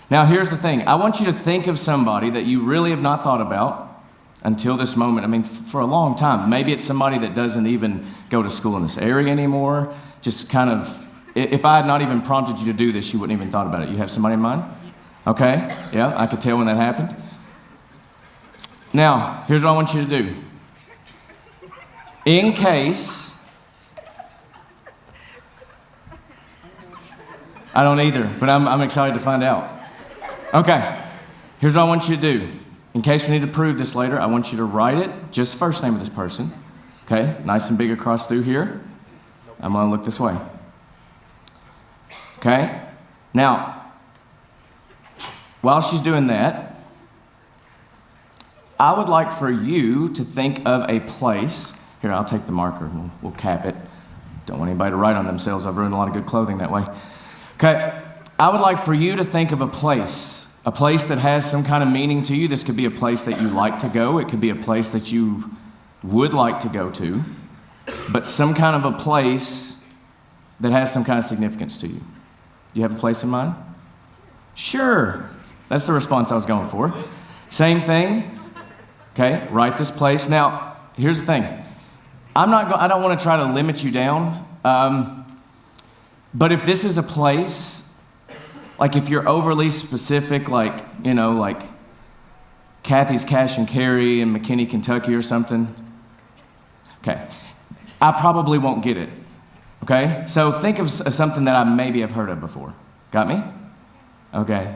[SPEAKER 20] Now, here's the thing. I want you to think of somebody that you really have not thought about until this moment. I mean, for a long time. Maybe it's somebody that doesn't even go to school in this area anymore. Just kind of, if I had not even prompted you to do this, you wouldn't even thought about it. You have somebody in mind? Okay. Yeah, I could tell when that happened. Now, here's what I want you to do. In case, I don't either, but I'm excited to find out. Okay, here's what I want you to do. In case we need to prove this later, I want you to write it, just first name of this person. Okay, nice and big across through here. I'm gonna look this way. Okay, now, while she's doing that, I would like for you to think of a place. Here, I'll take the marker and we'll cap it. Don't want anybody to write on themselves. I've ruined a lot of good clothing that way. Okay, I would like for you to think of a place that has some kind of meaning to you. This could be a place that you like to go. It could be a place that you would like to go to, but some kind of a place that has some kind of significance to you. Do you have a place in mind? Sure. That's the response I was going for. Same thing. Okay, write this place. Now, here's the thing. I don't want to try to limit you down, but if this is a place, like if you're overly specific, like Kathy's Cash and Carry in McKinney, Kentucky or something, okay, I probably won't get it, okay? So think of something that I maybe have heard of before. Got me? Okay.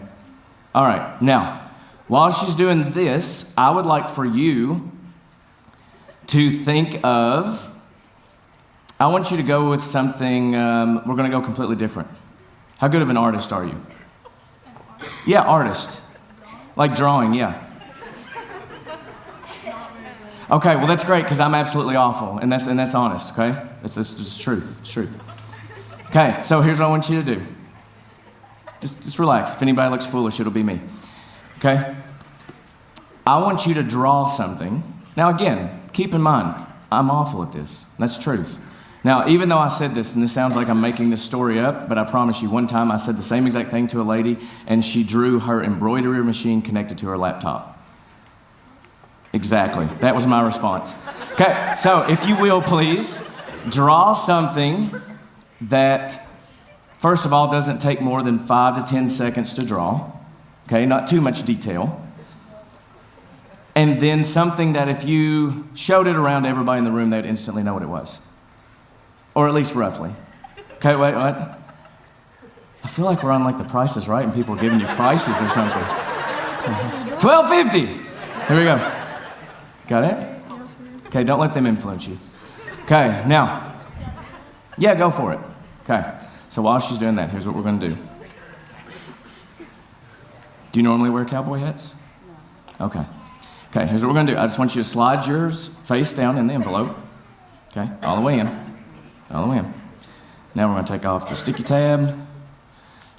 [SPEAKER 20] All right, now, while she's doing this, I would like for you to think of, I want you to go with something, we're going to go completely different. How good of an artist are you? Yeah, artist. Like drawing, yeah. Okay, well that's great because I'm absolutely awful, and that's honest, okay? It's truth, it's truth. Okay, so here's what I want you to do. Just relax. If anybody looks foolish, it'll be me. Okay? I want you to draw something. Now again, keep in mind, I'm awful at this. That's truth. Now, even though I said this, and this sounds like I'm making this story up, but I promise you, one time I said the same exact thing to a lady, and she drew her embroidery machine connected to her laptop. Exactly. That was my response. Okay, so if you will, please, draw something that, first of all, doesn't take more than 5 to 10 seconds to draw. Okay, not too much detail. And then something that if you showed it around to everybody in the room, they'd instantly know what it was. Or at least roughly. Okay, wait, what? I feel like we're on like The Price is Right and people are giving you prices or something. $12.50. Here we go. Got it? Okay, don't let them influence you. Okay, now. Yeah, go for it. Okay, so while she's doing that, here's what we're going to do. Do you normally wear cowboy hats? No. Okay. Okay, here's what we're going to do. I just want you to slide yours face down in the envelope. Okay, all the way in. All the way in. Now we're going to take off the sticky tab.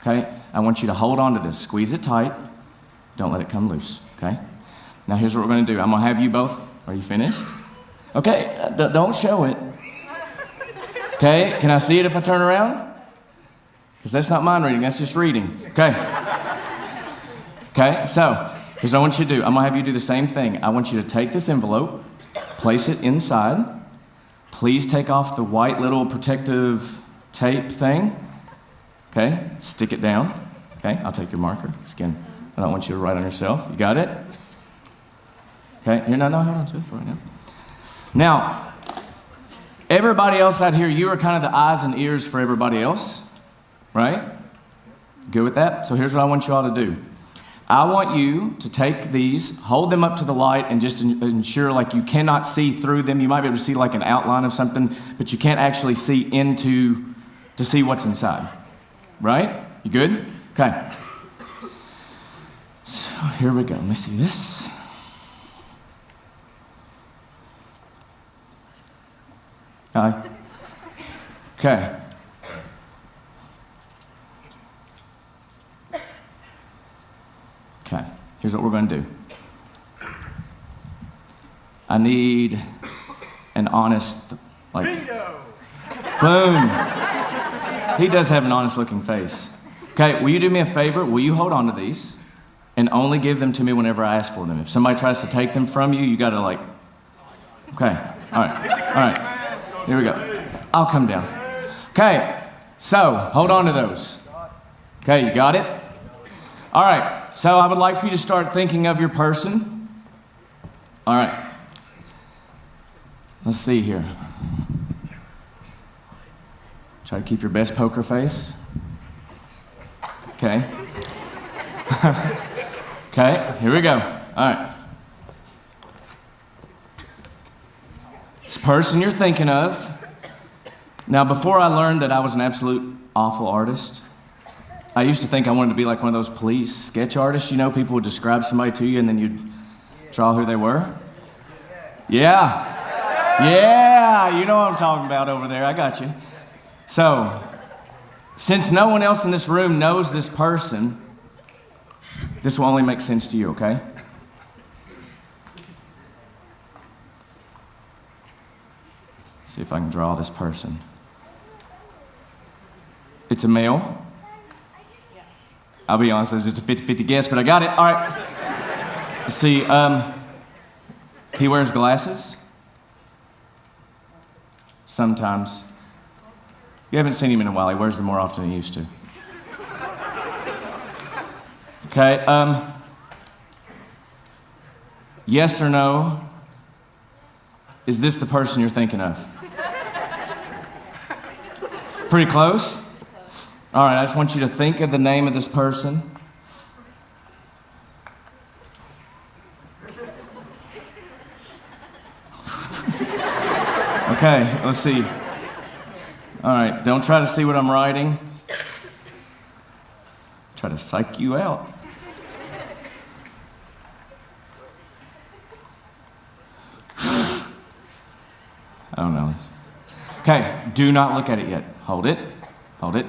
[SPEAKER 20] Okay, I want you to hold on to this. Squeeze it tight. Don't let it come loose, okay? Now here's what we're going to do. I'm going to have you both. Are you finished? Okay, don't show it. Okay, can I see it if I turn around? Because that's not mind reading, that's just reading. Okay. Okay, so here's what I want you to do. I'm going to have you do the same thing. I want you to take this envelope, place it inside. Please take off the white little protective tape thing. Okay, stick it down. Okay, I'll take your marker. Again, I don't want you to write on yourself. You got it? Okay, here, no, hold on to it for right now. Now, everybody else out here, you are kind of the eyes and ears for everybody else, right? Good with that? So here's what I want you all to do. I want you to take these, hold them up to the light, and just ensure like you cannot see through them. You might be able to see like an outline of something, but you can't actually see to see what's inside. Right? You good? Okay. So here we go. Let me see this. Okay. Okay, here's what we're going to do. I need an honest, like, boom. He does have an honest looking face. Okay, will you do me a favor? Will you hold on to these and only give them to me whenever I ask for them? If somebody tries to take them from you, you got to like, okay, all right, here we go. I'll come down. Okay, so hold on to those. Okay, you got it? All right. So I would like for you to start thinking of your person. All right. Let's see here. Try to keep your best poker face. Okay. Okay, here we go. All right. This person you're thinking of. Now, before I learned that I was an absolute awful artist, I used to think I wanted to be like one of those police sketch artists. You know, people would describe somebody to you and then you'd draw who they were. Yeah. Yeah, you know what I'm talking about over there. I got you. So, since no one else in this room knows this person, this will only make sense to you, okay? Let's see if I can draw this person. It's a male. I'll be honest, this is a 50-50 guess, but I got it. All right. Let's see. He wears glasses. Sometimes. You haven't seen him in a while. He wears them more often than he used to. Okay. Yes or no? Is this the person you're thinking of? Pretty close? All right, I just want you to think of the name of this person. Okay, let's see. All right, don't try to see what I'm writing. Try to psych you out. I don't know. Okay, do not look at it yet. Hold it. Hold it.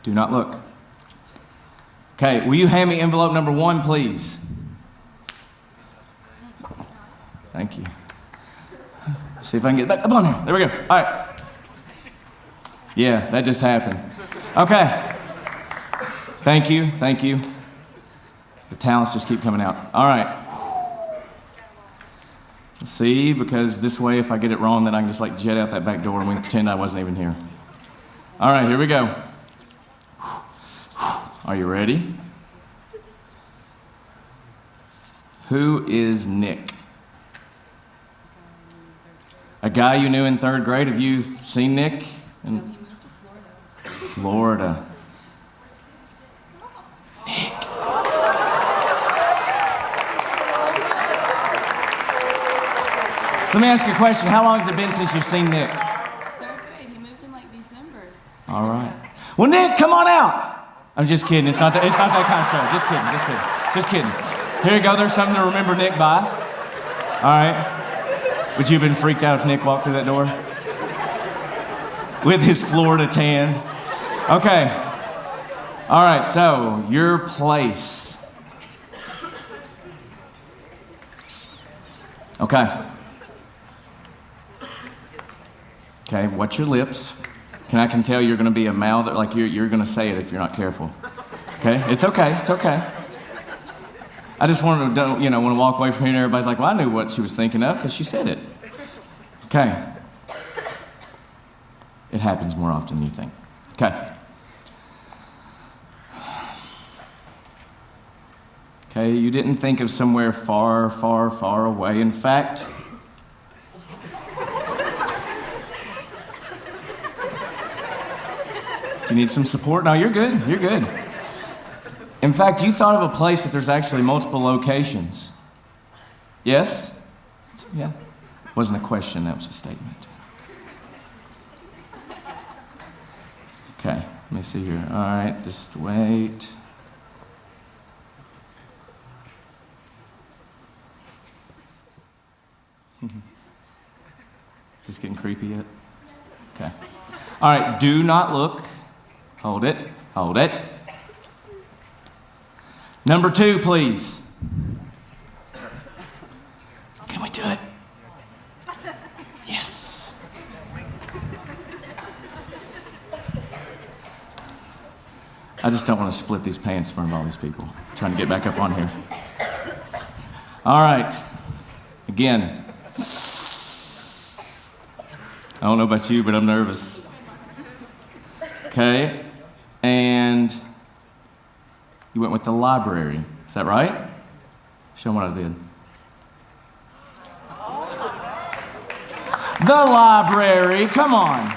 [SPEAKER 20] Do not look. Okay, will you hand me envelope number 1, please? Thank you. See if I can get back up on here. There we go. All right. Yeah, that just happened. Okay. Thank you. Thank you. The talents just keep coming out. All right. Let's see, because this way, if I get it wrong, then I can just like jet out that back door and we can pretend I wasn't even here. All right, here we go. Are you ready? Who is Nick? A guy you knew in 3rd grade. Have you seen Nick? In Florida. Nick. So let me ask you a question. How long has it been since you've seen Nick?
[SPEAKER 21] 3rd grade. He moved in like December.
[SPEAKER 20] All right. Well, Nick, come on out. I'm just kidding. It's not that kind of show. Just kidding. Just kidding. Just kidding. Here you go. There's something to remember Nick by. All right. Would you have been freaked out if Nick walked through that door? With his Florida tan. Okay. All right. So your place. Okay. Okay, watch your lips. I can tell you're going to be a mouth, like you're going to say it if you're not careful. Okay? It's okay. It's okay. I just wanted to, want to walk away from here and everybody's like, well, I knew what she was thinking of because she said it. Okay. It happens more often than you think. Okay. Okay, you didn't think of somewhere far, far, far away. In fact, do you need some support? No, you're good. You're good. In fact, you thought of a place that there's actually multiple locations. Yes? Yeah. Wasn't a question, that was a statement. Okay, let me see here. All right, just wait. Is this getting creepy yet? Okay. All right, do not look. Hold it. Hold it. Number 2, please. Can we do it? Yes. I just don't want to split these pants in front of all these people. I'm trying to get back up on here. All right. Again. I don't know about you, but I'm nervous. Okay. And you went with the library. Is that right? Show them what I did. The library. Come on.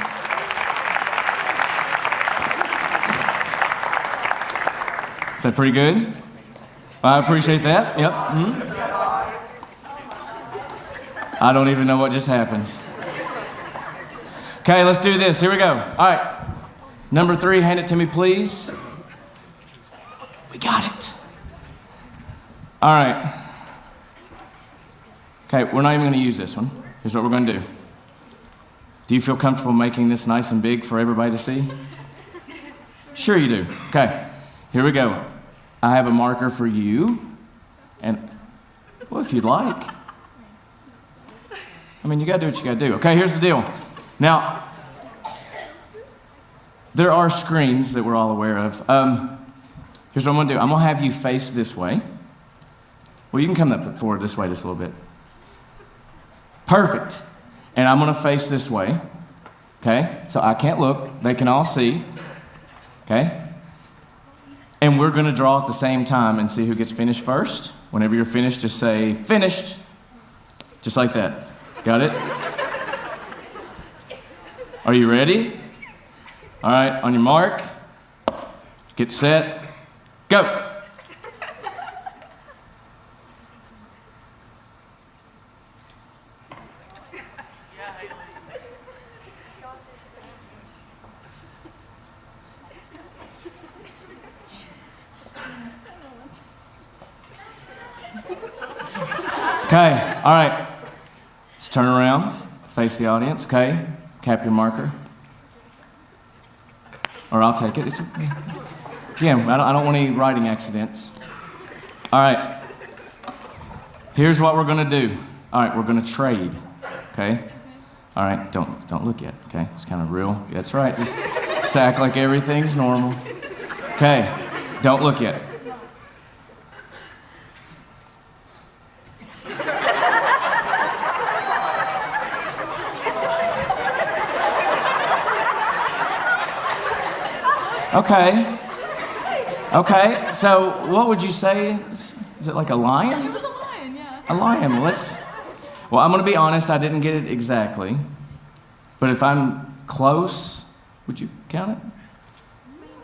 [SPEAKER 20] Is that pretty good? I appreciate that. Yep. Mm-hmm. I don't even know what just happened. Okay, let's do this. Here we go. All right. Number 3, hand it to me, please. We got it. All right. Okay, we're not even going to use this one. Here's what we're going to do. Do you feel comfortable making this nice and big for everybody to see? Sure you do. Okay, here we go. I have a marker for you. And, well, if you'd like. I mean, you got to do what you got to do. Okay, here's the deal. Now, there are screens that we're all aware of. Here's what I'm going to do. I'm going to have you face this way. Well, you can come up forward this way just a little bit. Perfect. And I'm going to face this way. Okay? So I can't look. They can all see. Okay? And we're going to draw at the same time and see who gets finished first. Whenever you're finished, just say, finished. Just like that. Got it? Are you ready? All right, on your mark, get set, go. Okay, all right. Let's turn around, face the audience, okay? Cap your marker. Or I'll take it. It's okay. Again, I don't want any writing accidents. All right. Here's what we're going to do. All right, we're going to trade, okay? All right, don't look yet, okay? It's kind of real. That's right. Just act like everything's normal. Okay, don't look yet. Okay. Okay, so what would you say? Is it like a lion?
[SPEAKER 6] It was a lion, yeah.
[SPEAKER 20] A lion. Well, I'm going to be honest, I didn't get it exactly. But if I'm close, would you count it?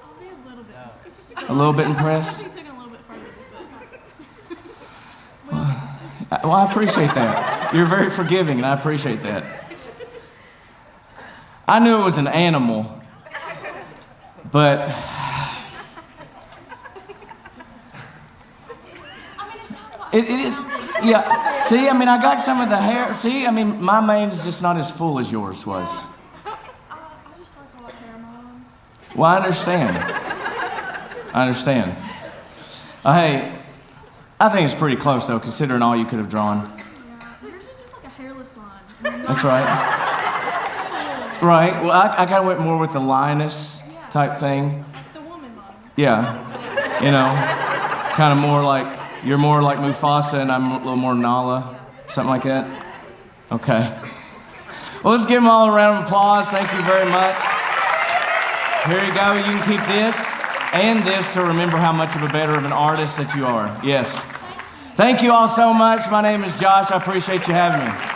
[SPEAKER 6] I'll be a little bit.
[SPEAKER 20] A little bit impressed?
[SPEAKER 6] I took it a little bit further,
[SPEAKER 20] Well, I appreciate that. You're very forgiving, and I appreciate that. I knew it was an animal. But it is, yeah. See, I mean, I got some of the hair. See, I mean, my mane's just not as full as yours was.
[SPEAKER 6] I just like all the hair lines.
[SPEAKER 20] Well, I understand. I understand. Hey, I think it's pretty close, though, considering all you could have drawn.
[SPEAKER 6] Yeah, yours is
[SPEAKER 20] That's right. Right. Well, I kind of went more with the lioness type thing. Yeah. You know, kind of more like, you're more like Mufasa and I'm a little more Nala. Something like that. Okay. Well, let's give them all a round of applause. Thank you very much. Here you go. You can keep this and this to remember how much of a better of an artist that you are. Yes. Thank you all so much. My name is Josh. I appreciate you having me.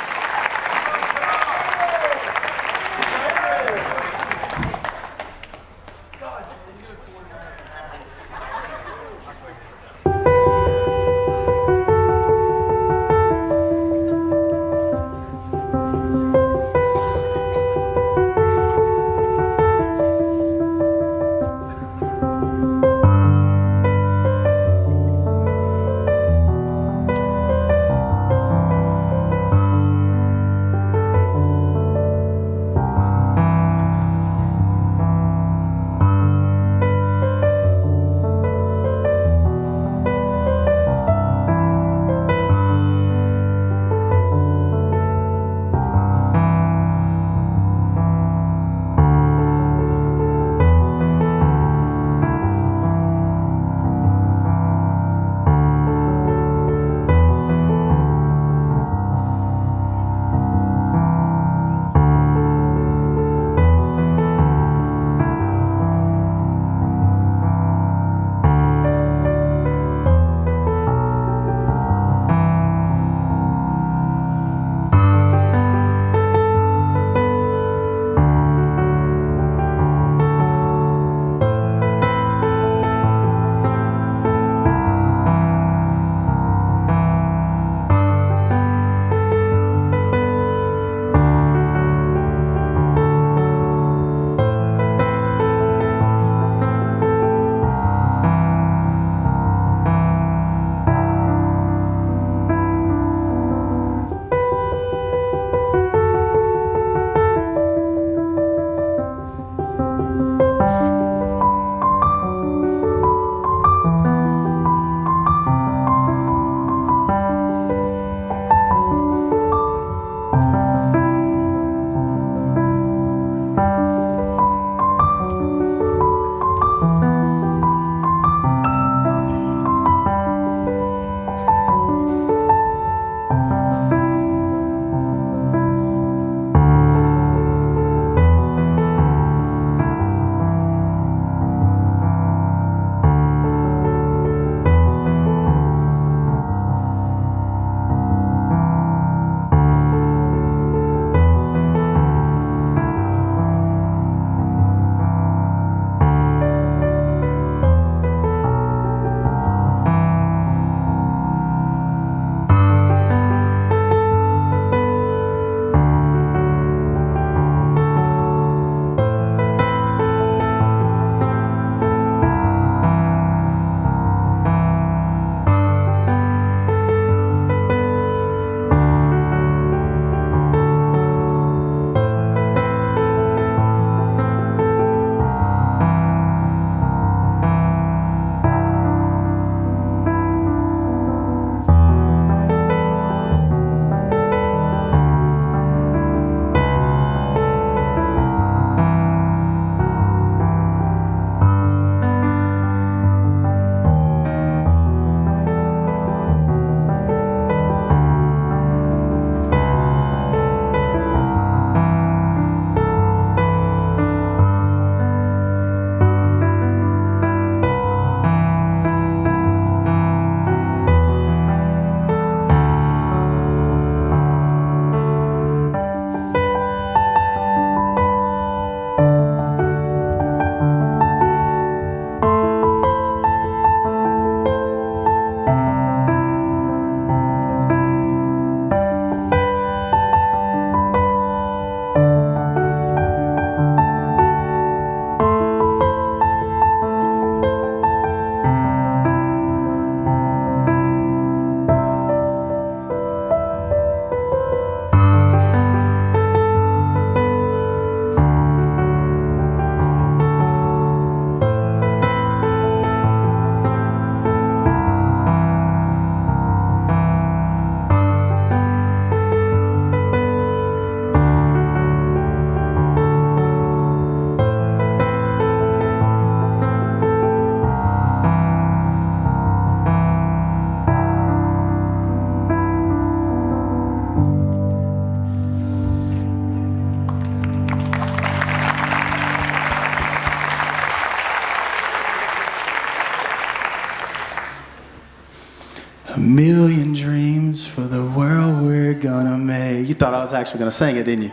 [SPEAKER 4] A million dreams for the world we're gonna make. You thought I was actually gonna sing it, didn't you?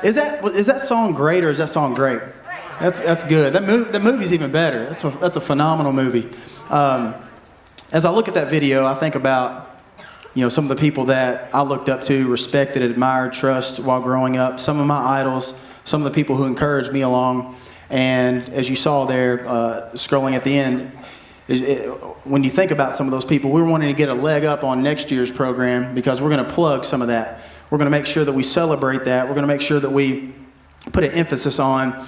[SPEAKER 4] Is that song great or is that song great? That's good. That movie's even better. That's a phenomenal movie. As I look at that video, I think about some of the people that I looked up to, respected, admired, trust while growing up. Some of my idols, some of the people who encouraged me along. And as you saw there, scrolling at the end, when you think about some of those people, we're wanting to get a leg up on next year's program because we're going to plug some of that. We're going to make sure that we celebrate that. We're going to make sure that we put an emphasis on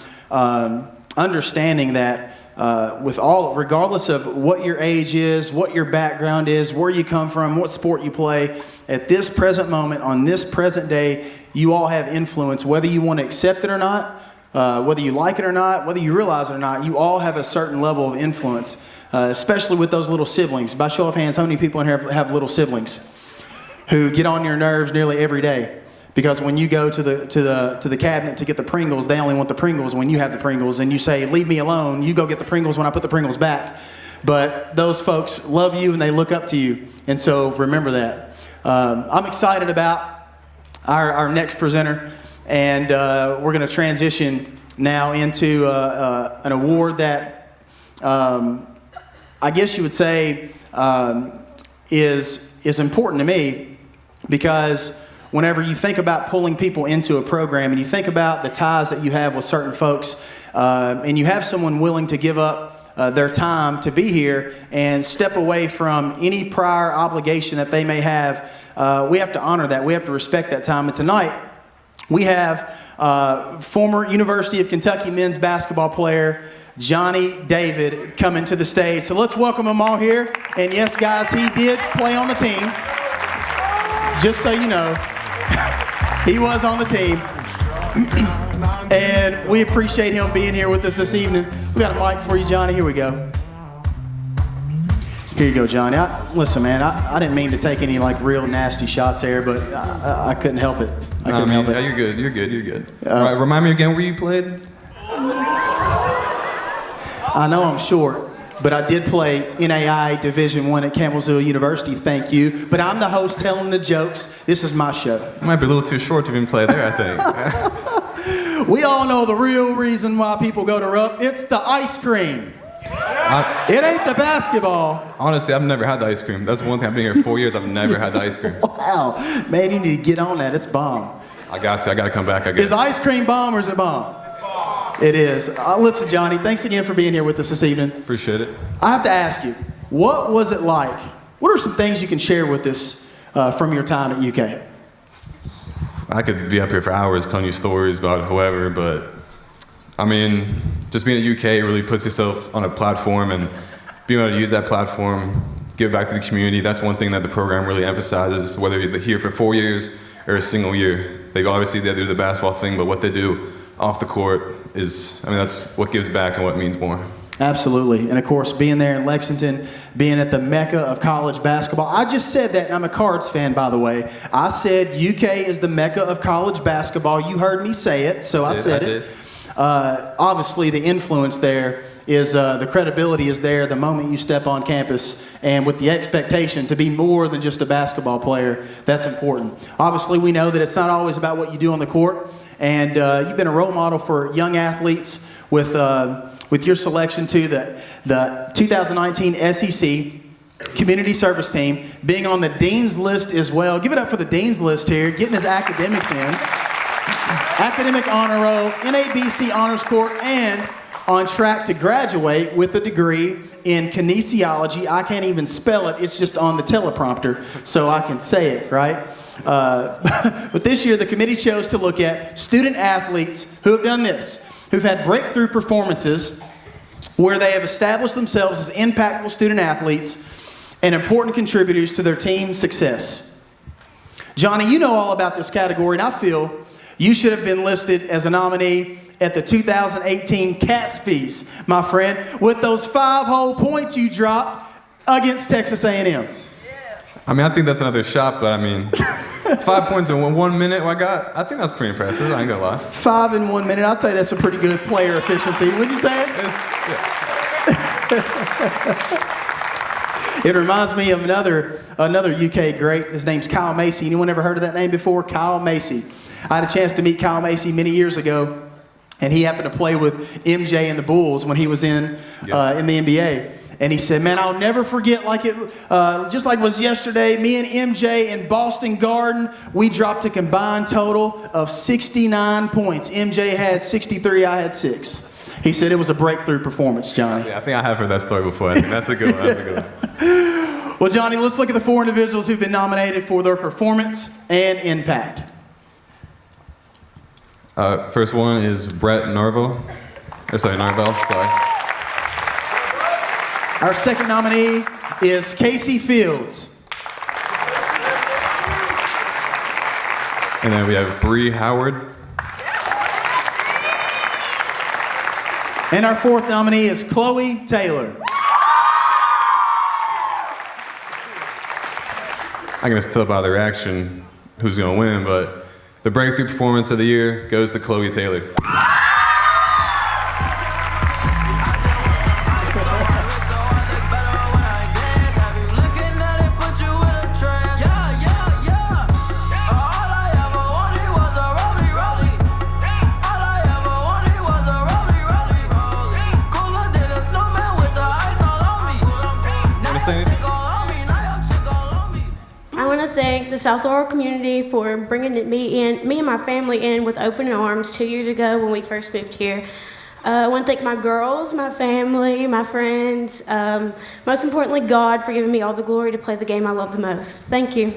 [SPEAKER 4] understanding that regardless of what your age is, what your background is, where you come from, what sport you play, at this present moment, on this present day, you all have influence, whether you want to accept it or not, whether you like it or not, whether you realize it or not, you all have a certain level of influence. Especially with those little siblings. By show of hands, how many people in here have little siblings who get on your nerves nearly every day? Because when you go to the cabinet to get the Pringles, they only want the Pringles when you have the Pringles, and you say, "Leave me alone. You go get the Pringles when I put the Pringles back." But those folks love you and they look up to you, and so remember that. I'm excited about our next presenter, and we're going to transition now into an award that. I guess you would say is important to me because whenever you think about pulling people into a program and you think about the ties that you have with certain folks and you have someone willing to give up their time to be here and step away from any prior obligation that they may have, we have to honor that. We have to respect that time. And tonight we have former University of Kentucky men's basketball player Johnny David coming to the stage. So let's welcome him all here. And yes, guys, he did play on the team. Just so you know, he was on the team. And we appreciate him being here with us this evening. We got a mic for you, Johnny. Here we go. Here you go, Johnny. Listen, man, I didn't mean to take any real nasty shots there, but I couldn't help it. I couldn't help it.
[SPEAKER 2] You're good. You're good. You're good. Right, remind me again where you played.
[SPEAKER 4] I know I'm short, but I did play NAI Division I at Campbellsville University, thank you. But I'm the host telling the jokes. This is my show.
[SPEAKER 2] You might be a little too short to even play there, I think.
[SPEAKER 4] We all know the real reason why people go to Rupp. It's the ice cream. It ain't the basketball.
[SPEAKER 2] Honestly, I've never had the ice cream. That's one thing. I've been here 4 years. I've never had the ice cream.
[SPEAKER 4] Wow. Man, you need to get on that. It's bomb.
[SPEAKER 2] I got to come back, I guess.
[SPEAKER 4] Is ice cream bomb or is it bomb? It is. Listen, Johnny, thanks again for being here with us this evening.
[SPEAKER 2] Appreciate it.
[SPEAKER 4] I have to ask you, what was it like? What are some things you can share with us from your time at UK?
[SPEAKER 2] I could be up here for hours telling you stories about whoever, but I mean, just being at UK really puts yourself on a platform and being able to use that platform, give back to the community. That's one thing that the program really emphasizes, whether you're here for 4 years or a single year. They do the basketball thing, but what they do off the court that's what gives back and what means more.
[SPEAKER 4] Absolutely. And of course, being there in Lexington, being at the mecca of college basketball. I just said that, and I'm a Cards fan, by the way. I said UK is the mecca of college basketball. You heard me say it, so I said it. Obviously, the influence there is, the credibility is there the moment you step on campus, and with the expectation to be more than just a basketball player, that's important. Obviously, we know that it's not always about what you do on the court. And you've been a role model for young athletes with your selection to the 2019 SEC Community Service Team, being on the Dean's List as well. Give it up for the Dean's List here, getting his academics in. Academic Honor Roll, NABC Honors Corps, and on track to graduate with a degree in kinesiology. I can't even spell it. It's just on the teleprompter, so I can say it, right? But this year, the committee chose to look at student athletes who have done this, who've had breakthrough performances where they have established themselves as impactful student athletes and important contributors to their team's success. Johnny, you know all about this category, and I feel you should have been listed as a nominee at the 2018 CARDSPY, my friend, with those 5 whole points you dropped against Texas A&M.
[SPEAKER 2] I think that's another shot, but 5 points in 1 minute I think that's pretty impressive, I ain't gonna lie.
[SPEAKER 4] 5 in 1 minute, I'd say that's a pretty good player efficiency. Wouldn't you say it? It reminds me of another UK great. His name's Kyle Macy. Anyone ever heard of that name before? Kyle Macy. I had a chance to meet Kyle Macy many years ago, and he happened to play with MJ and the Bulls when he was in the NBA. And he said, man, I'll never forget, just like it was yesterday, me and MJ in Boston Garden, we dropped a combined total of 69 points. MJ had 63, I had 6. He said it was a breakthrough performance, Johnny.
[SPEAKER 2] Yeah, I think I have heard that story before. I think that's a good one. That's a good one.
[SPEAKER 4] Well, Johnny, let's look at the 4 individuals who've been nominated for their performance and impact.
[SPEAKER 2] First one is Brett Norvell. Norvell, sorry.
[SPEAKER 4] Our second nominee is Casey Fields.
[SPEAKER 2] And then we have Bree Howard.
[SPEAKER 4] And our fourth nominee is Chloe Taylor.
[SPEAKER 2] I can just tell by the reaction who's going to win, but the breakthrough performance of the year goes to Chloe Taylor.
[SPEAKER 5] Thank the South Laurel community for bringing me and my family in with open arms 2 years ago when we first moved here. I want to thank my girls, my family, my friends, most importantly God for giving me all the glory to play the game I love the most. Thank you.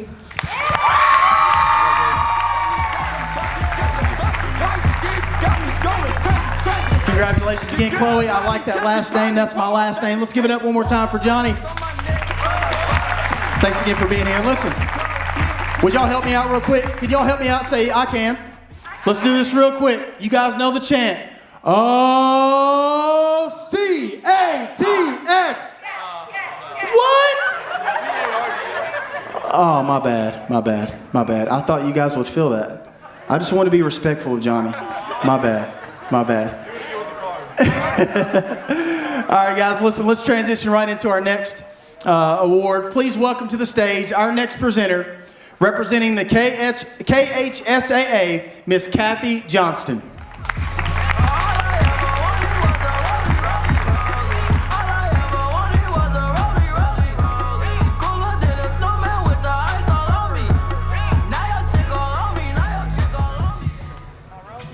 [SPEAKER 4] Congratulations again, Chloe. I like that last name. That's my last name. Let's give it up one more time for Johnny. Thanks again for being here. Listen, would y'all help me out real quick? Could y'all help me out? Say, I can. Let's do this real quick. You guys know the chant. O-C-A-T-S. What? Oh, my bad. I thought you guys would feel that. I just want to be respectful of Johnny. My bad. All right, guys, listen, let's transition right into our next award. Please welcome to the stage our next presenter, representing the KHSAA, Miss Kathy Johnston.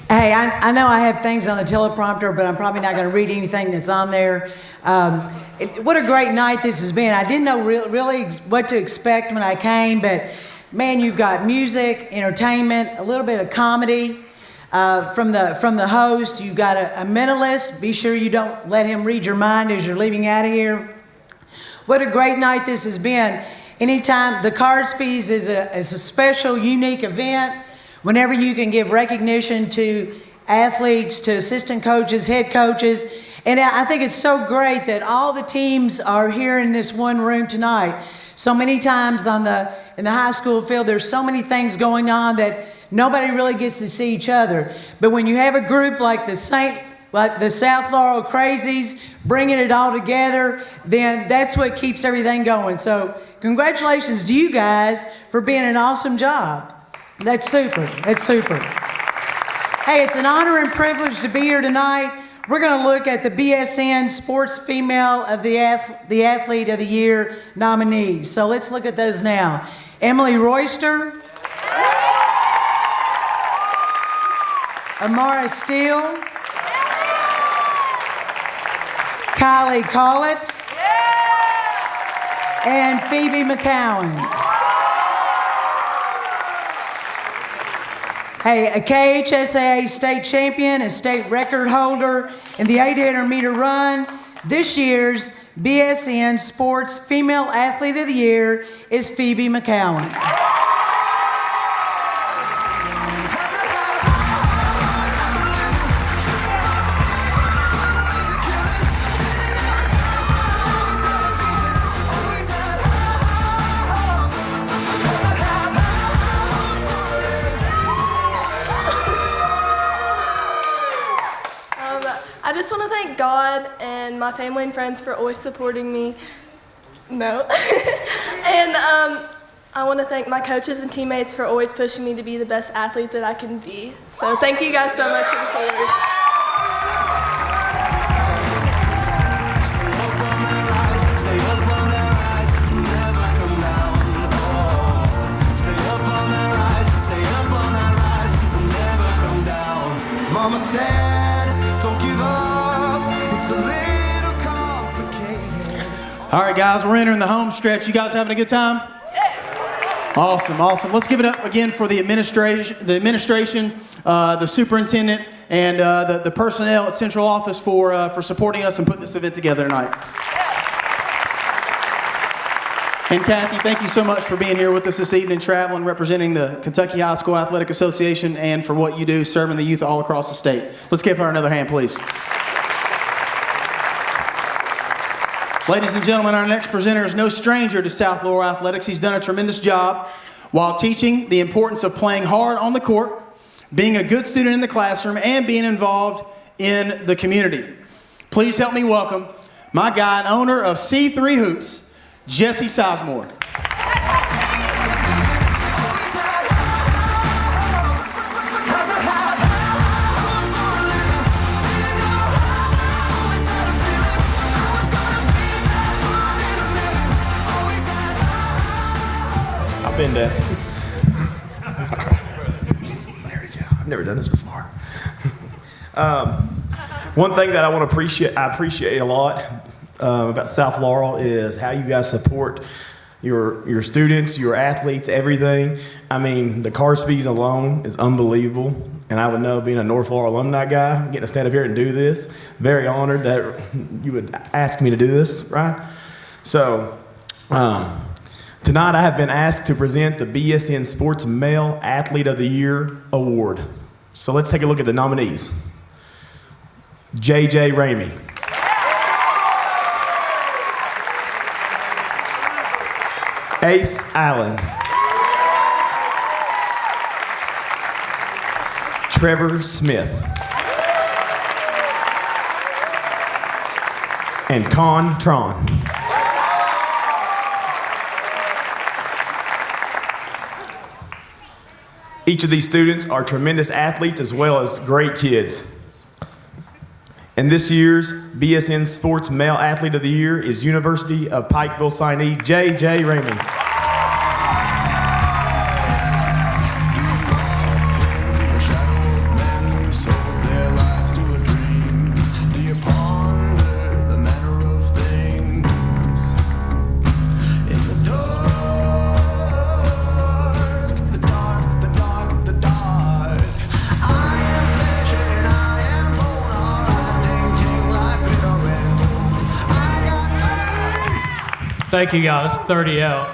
[SPEAKER 22] Hey, I know I have things on the teleprompter, but I'm probably not going to read anything that's on there. What a great night this has been. I didn't know really what to expect when I came, but man, you've got music, entertainment, a little bit of comedy from the host. You've got a mentalist. Be sure you don't let him read your mind as you're leaving out of here. What a great night this has been. Anytime the CARDSPYs is a special, unique event. Whenever you can give recognition to athletes, to assistant coaches, head coaches. And I think it's so great that all the teams are here in this one room tonight. So many times in the high school field, there's so many things going on that nobody really gets to see each other. But when you have a group like the South Laurel Crazies bringing it all together, then that's what keeps everything going. So congratulations to you guys for being an awesome job. That's super. Hey, it's an honor and privilege to be here tonight. We're going to look at the BSN Sports Female of the Athlete of the Year nominees. So let's look at those now. Emily Royster, Amara Steele, Kylie Collett, and Phoebe McCowan. Hey, a KHSAA state champion, a state record holder in the 800 meter run. This year's BSN Sports Female Athlete of the Year is Phoebe McCowan.
[SPEAKER 6] I just want to thank God and my family and friends for always supporting me.
[SPEAKER 7] No. And I want to thank my coaches and teammates for always pushing me to be the best athlete that I can be. So thank you guys so much for the support.
[SPEAKER 3] Mama said, don't give up, it's a little complicated.
[SPEAKER 4] All right, guys, we're entering the home stretch. You guys having a good time? Awesome, awesome. Let's give it up again for the administration, the superintendent, and the personnel at Central Office for supporting us and putting this event together tonight. And Kathy, thank you so much for being here with us this evening, traveling, representing the Kentucky High School Athletic Association, and for what you do serving the youth all across the state. Let's give her another hand, please. Ladies and gentlemen, our next presenter is no stranger to South Laurel Athletics. He's done a tremendous job while teaching the importance of playing hard on the court, being a good student in the classroom, and being involved in the community. Please help me welcome my guy and owner of C3 Hoops, Jesse Sizemore.
[SPEAKER 8] I've been there. There we go. I've never done this before. One thing that I appreciate a lot about South Laurel is how you guys support your students, your athletes, everything. I mean, the CARDSPYs alone is unbelievable. And I would know, being a North Laurel alumni guy, getting to stand up here and do this, very honored that you would ask me to do this, right? So, tonight I have been asked to present the BSN Sports Male Athlete of the Year Award. So let's take a look at the nominees. J.J. Ramey. Ace Allen. Trevor Smith. And Con Tron. Each of these students are tremendous athletes as well as great kids. And this year's BSN Sports Male Athlete of the Year is University of Pikeville signee J.J. Ramey.
[SPEAKER 23] Thank you guys, 30 out.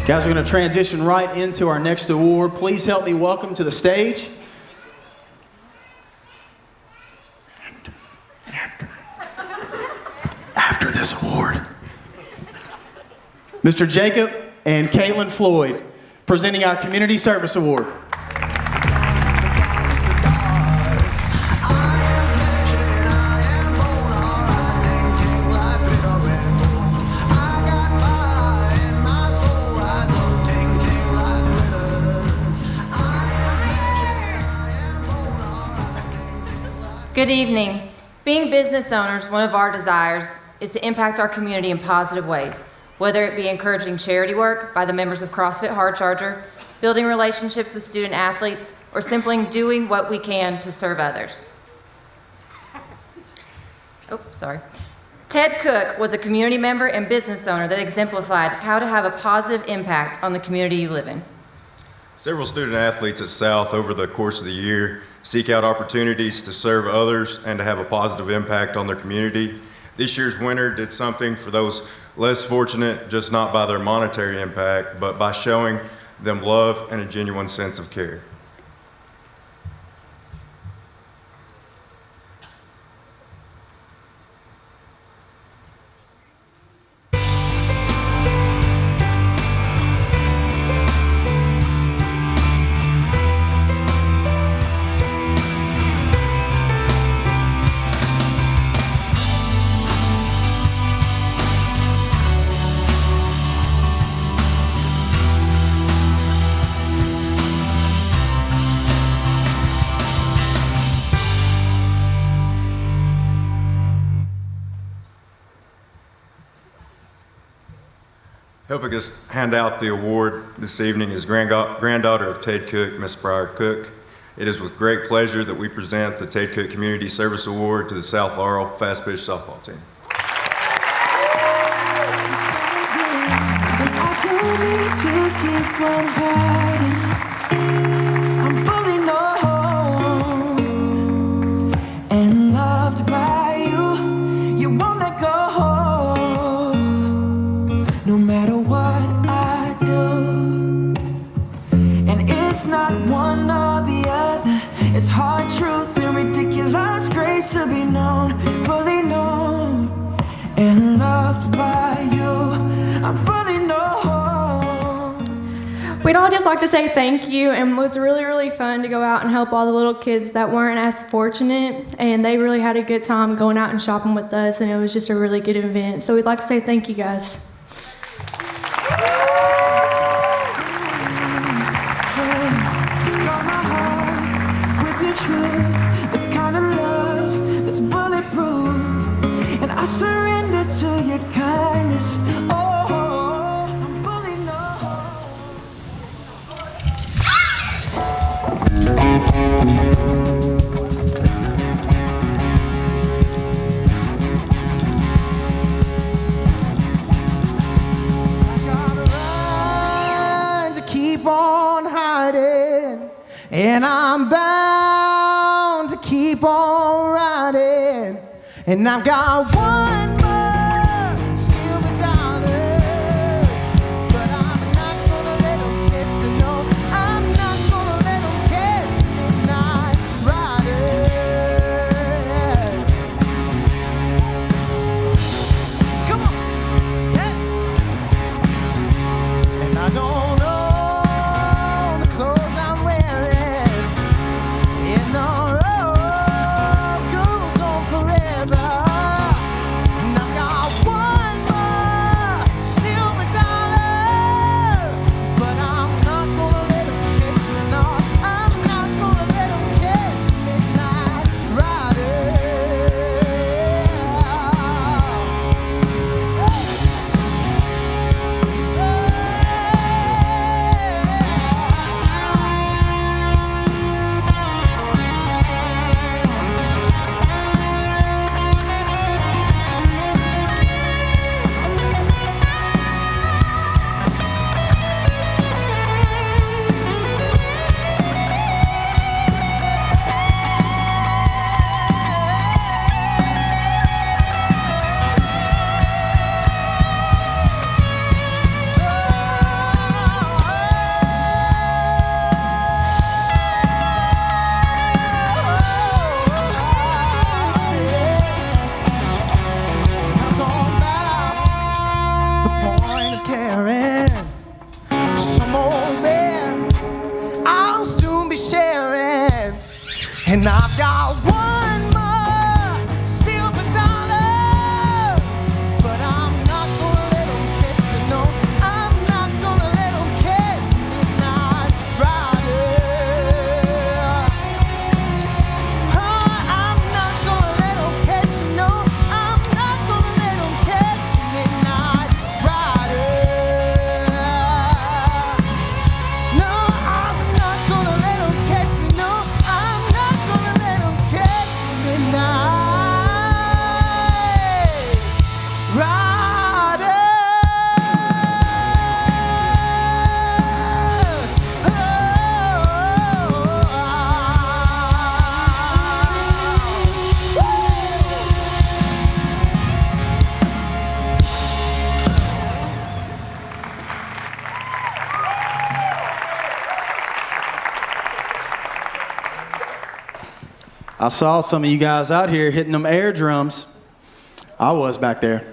[SPEAKER 4] Guys, we're going to transition right into our next award. Please help me welcome to the stage after this award, Mr. Jacob and Kaylin Floyd, presenting our Community Service Award.
[SPEAKER 24] Good evening. Being business owners, one of our desires is to impact our community in positive ways, whether it be encouraging charity work by the members of CrossFit Hard Charger, building relationships with student athletes, or simply doing what we can to serve others. Ted Cook was a community member and business owner that exemplified how to have a positive impact on the community you live in.
[SPEAKER 25] Several student athletes at South over the course of the year seek out opportunities to serve others and to have a positive impact on their community. This year's winner did something for those less fortunate, just not by their monetary impact, but by showing them love and a genuine sense of care. Helping us hand out the award this evening is granddaughter of Ted Cook, Miss Briar Cook. It is with great pleasure that we present the Ted Cook Community Service Award to the South Laurel Fast Pitch Softball Team.
[SPEAKER 3] I don't need to keep on hiding. I'm fully known and loved by you. You won't let go, no matter what I do. And it's not one or the other. It's hard truth and ridiculous grace to be known, fully known and loved by you. I'm fully known.
[SPEAKER 9] We'd all just like to say thank you, and it was really, really fun to go out and help all the little kids that weren't as fortunate, and they really had a good time going out and shopping with us, and it was just a really good event. So we'd like to say thank you, guys.
[SPEAKER 3] With your truth, the kind of love that's bulletproof, and I surrender to your kindness. Oh, I'm fully known.
[SPEAKER 10] To keep on hiding, and I'm bound to keep on riding, and I've got one more silver dollar, but I'm not gonna let them catch me, no, I'm not gonna let them catch me, not riding. Come on, yeah. And I don't know the clothes I'm wearing, and the road goes on forever. And I've got one more silver dollar, but I'm not gonna let them catch me, no, I'm not gonna let them catch me, not some old man I'll soon be sharing, and I've got one more silver dollar, but I'm not gonna let them catch me, no, I'm not gonna let them catch me, not riding. I'm not gonna let them catch me, no, I'm not gonna let them catch me, not riding. No, I'm not gonna let them catch me, no, I'm not gonna let them catch me, not
[SPEAKER 4] I saw some of you guys out here hitting them air drums. I was back there.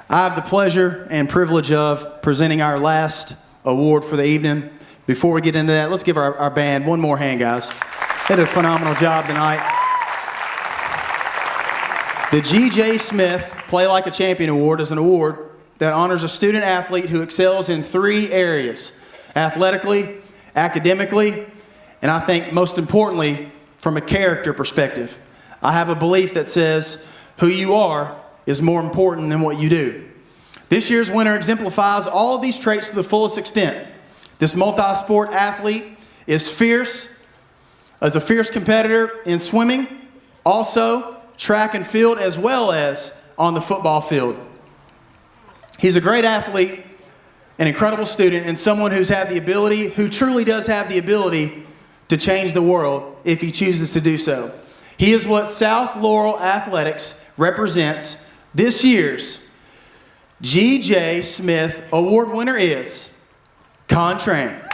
[SPEAKER 4] I have the pleasure and privilege of presenting our last award for the evening. Before we get into that, let's give our band one more hand, guys. They did a phenomenal job tonight. The G.J. Smith Play Like a Champion Award is an award that honors a student athlete who excels in 3 areas: athletically, academically, and I think most importantly, from a character perspective. I have a belief that says who you are is more important than what you do. This year's winner exemplifies all of these traits to the fullest extent. This multi-sport athlete is fierce, as a fierce competitor in swimming, also track and field, as well as on the football field. He's a great athlete, an incredible student, and someone who truly does have the ability to change the world if he chooses to do so. He is what South Laurel Athletics represents. This year's G.J. Smith Award winner is Contrain.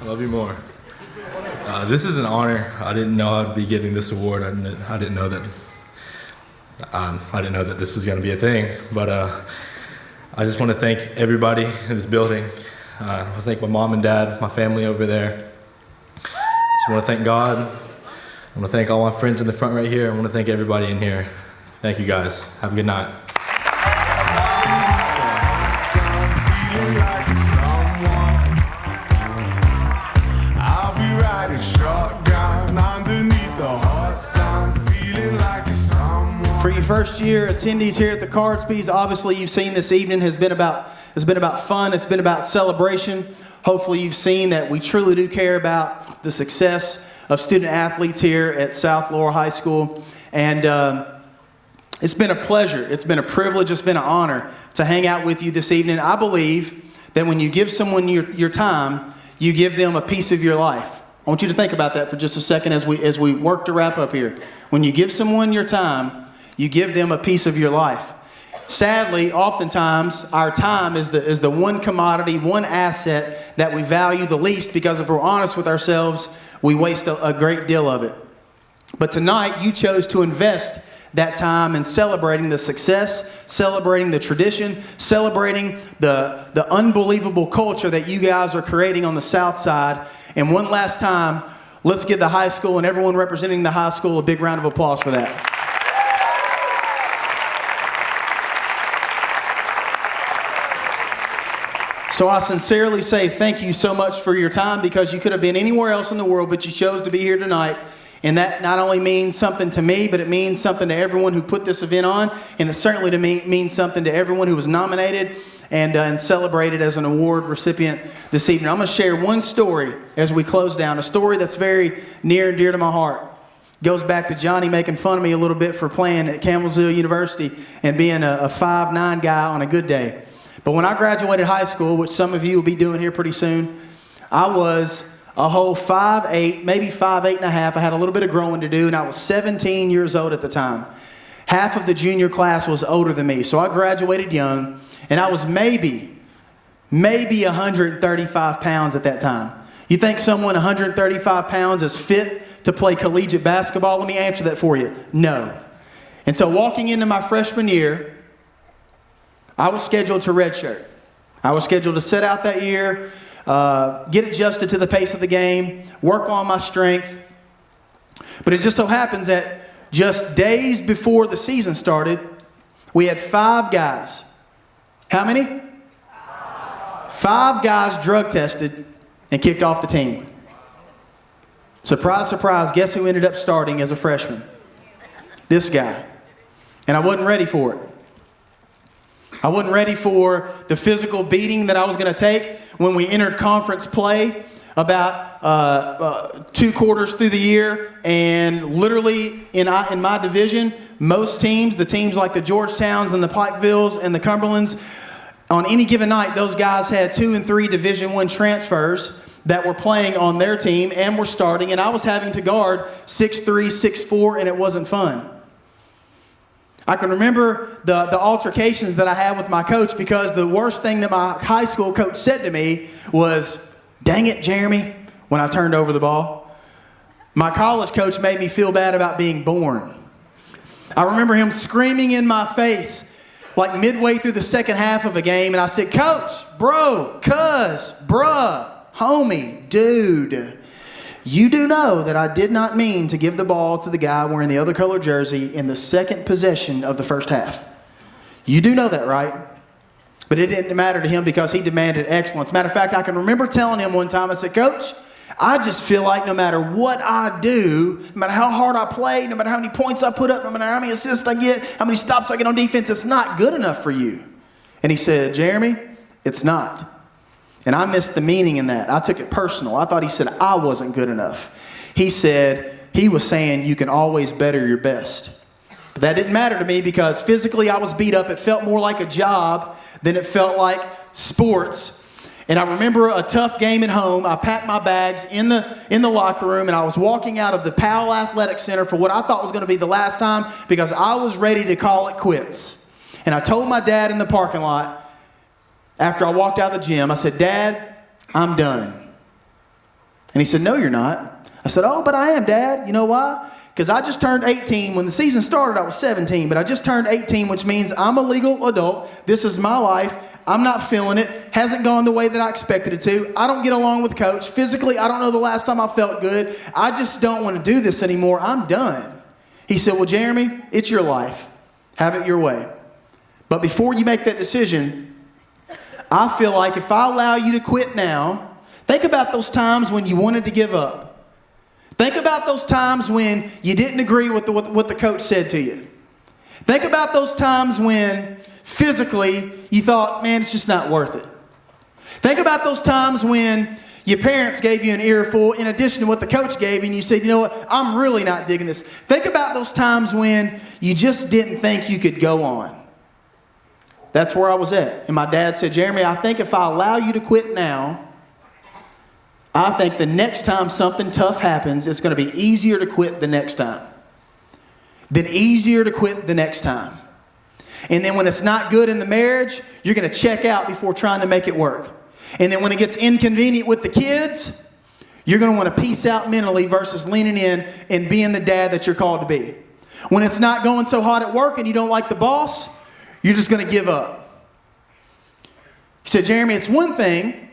[SPEAKER 18] Love you more. This is an honor. I didn't know I'd be getting this award. I didn't know that this was going to be a thing. But I just want to thank everybody in this building. I want to thank my mom and dad, my family over there. Just want to thank God. I want to thank all my friends in the front right here. I want to thank everybody in here. Thank you guys. Have a good night.
[SPEAKER 4] For your first year attendees here at the CARDSPYs, obviously you've seen this evening has been about fun, it's been about celebration. Hopefully you've seen that we truly do care about the success of student athletes here at South Laurel High School. And it's been a pleasure, it's been a privilege, it's been an honor to hang out with you this evening. I believe that when you give someone your time, you give them a piece of your life. I want you to think about that for just a second as we work to wrap up here. When you give someone your time, you give them a piece of your life. Sadly, oftentimes, our time is the one commodity, one asset that we value the least, because if we're honest with ourselves, we waste a great deal of it. But tonight, you chose to invest that time in celebrating the success, celebrating the tradition, celebrating the unbelievable culture that you guys are creating on the South Side. And one last time, let's give the high school and everyone representing the high school a big round of applause for that. So I sincerely say thank you so much for your time, because you could have been anywhere else in the world, but you chose to be here tonight. And that not only means something to me, but it means something to everyone who put this event on. And it certainly means something to everyone who was nominated and celebrated as an award recipient this evening. I'm going to share one story as we close down, a story that's very near and dear to my heart. It goes back to Johnny making fun of me a little bit for playing at Campbellsville University and being a 5'9" guy on a good day. But when I graduated high school, which some of you will be doing here pretty soon, I was a whole 5'8", maybe 5'8 and a half. I had a little bit of growing to do, and I was 17 years old at the time. Half of the junior class was older than me, so I graduated young, and I was maybe 135 pounds at that time. You think someone 135 pounds is fit to play collegiate basketball? Let me answer that for you. No. And so walking into my freshman year, I was scheduled to redshirt. I was scheduled to sit out that year, get adjusted to the pace of the game, work on my strength. But it just so happens that just days before the season started, we had 5 guys. How many? 5 guys drug tested and kicked off the team. Surprise, surprise, guess who ended up starting as a freshman? This guy. And I wasn't ready for it. I wasn't ready for the physical beating that I was going to take when we entered conference play about 2 quarters through the year. And literally in my division, most teams, the teams like the Georgetowns and the Pikevilles and the Cumberlands, on any given night, those guys had 2 and 3 Division I transfers that were playing on their team and were starting. And I was having to guard 6'3", 6'4", and it wasn't fun. I can remember the altercations that I had with my coach, because the worst thing that my high school coach said to me was, "Dang it, Jeremy," when I turned over the ball. My college coach made me feel bad about being born. I remember him screaming in my face, like midway through the second half of a game, and I said, Coach, bro, cuz, bruh, homie, dude, you do know that I did not mean to give the ball to the guy wearing the other color jersey in the second possession of the first half. You do know that, right? But it didn't matter to him because he demanded excellence. Matter of fact, I can remember telling him one time, I said, Coach, I just feel like no matter what I do, no matter how hard I play, no matter how many points I put up, no matter how many assists I get, how many stops I get on defense, it's not good enough for you. And he said, Jeremy, it's not. And I missed the meaning in that. I took it personal. I thought he said I wasn't good enough. He said, he was saying you can always better your best. But that didn't matter to me because physically I was beat up. It felt more like a job than it felt like sports. And I remember a tough game at home. I packed my bags in the locker room, and I was walking out of the Powell Athletic Center for what I thought was going to be the last time because I was ready to call it quits. And I told my dad in the parking lot after I walked out of the gym, I said, Dad, I'm done. And he said, no, you're not. I said, oh, but I am, Dad. You know why? Because I just turned 18. When the season started, I was 17, but I just turned 18, which means I'm a legal adult. This is my life. I'm not feeling it. Hasn't gone the way that I expected it to. I don't get along with Coach. Physically, I don't know the last time I felt good. I just don't want to do this anymore. I'm done. He said, well, Jeremy, it's your life. Have it your way. But before you make that decision, I feel like if I allow you to quit now, think about those times when you wanted to give up. Think about those times when you didn't agree with what the coach said to you. Think about those times when physically you thought, man, it's just not worth it. Think about those times when your parents gave you an earful in addition to what the coach gave you, and you said, you know what, I'm really not digging this. Think about those times when you just didn't think you could go on. That's where I was at. And my dad said, Jeremy, I think if I allow you to quit now, I think the next time something tough happens, it's going to be easier to quit the next time. Then easier to quit the next time. And then when it's not good in the marriage, you're going to check out before trying to make it work. And then when it gets inconvenient with the kids, you're going to want to peace out mentally versus leaning in and being the dad that you're called to be. When it's not going so hot at work and you don't like the boss, you're just going to give up. He said, Jeremy, it's one thing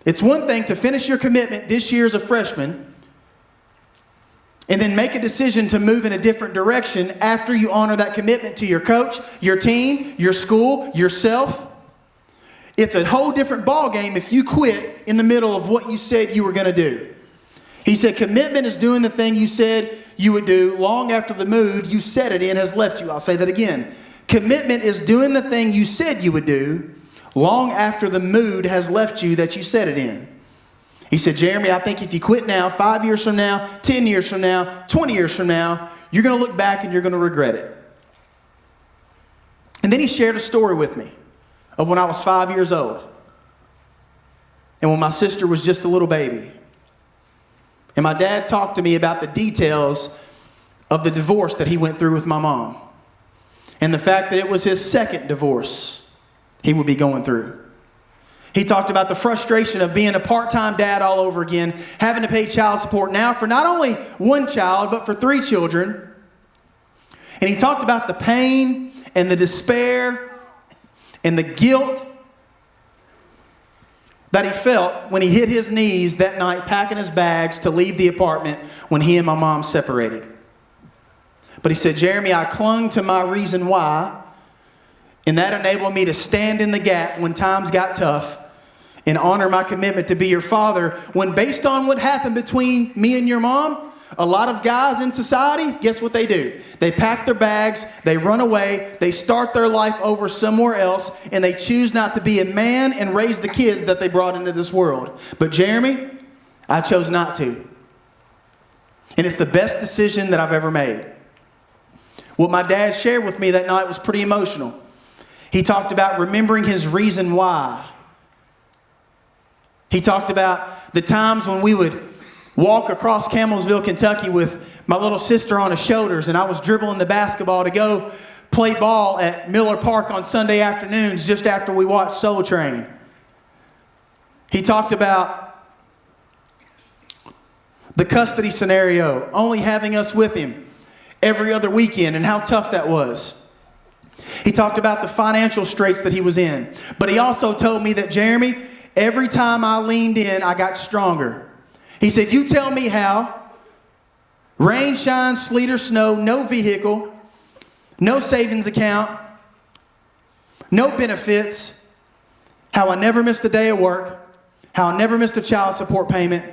[SPEAKER 4] to finish your commitment this year as a freshman and then make a decision to move in a different direction after you honor that commitment to your coach, your team, your school, yourself. It's a whole different ballgame if you quit in the middle of what you said you were going to do. He said commitment is doing the thing you said you would do long after the mood you set it in has left you. I'll say that again. Commitment is doing the thing you said you would do long after the mood has left you that you set it in. He said, Jeremy, I think if you quit now, 5 years from now, 10 years from now, 20 years from now, you're going to look back and you're going to regret it. And then he shared a story with me of when I was 5 years old and when my sister was just a little baby. And my dad talked to me about the details of the divorce that he went through with my mom and the fact that it was his second divorce he would be going through. He talked about the frustration of being a part-time dad all over again, having to pay child support now for not only one child, but for 3 children. And he talked about the pain and the despair and the guilt that he felt when he hit his knees that night packing his bags to leave the apartment when he and my mom separated. But he said, Jeremy, I clung to my reason why, and that enabled me to stand in the gap when times got tough and honor my commitment to be your father when, based on what happened between me and your mom, a lot of guys in society, guess what they do? They pack their bags, they run away, they start their life over somewhere else, and they choose not to be a man and raise the kids that they brought into this world. But Jeremy, I chose not to. And it's the best decision that I've ever made. What my dad shared with me that night was pretty emotional. He talked about remembering his reason why. He talked about the times when we would walk across Campbellsville, Kentucky with my little sister on his shoulders, and I was dribbling the basketball to go play ball at Miller Park on Sunday afternoons just after we watched Soul Train. He talked about the custody scenario, only having us with him every other weekend and how tough that was. He talked about the financial straits that he was in. But he also told me that, Jeremy, every time I leaned in, I got stronger. He said, you tell me how. Rain, shine, sleet, or snow, no vehicle, no savings account, no benefits, how I never missed a day of work, how I never missed a child support payment,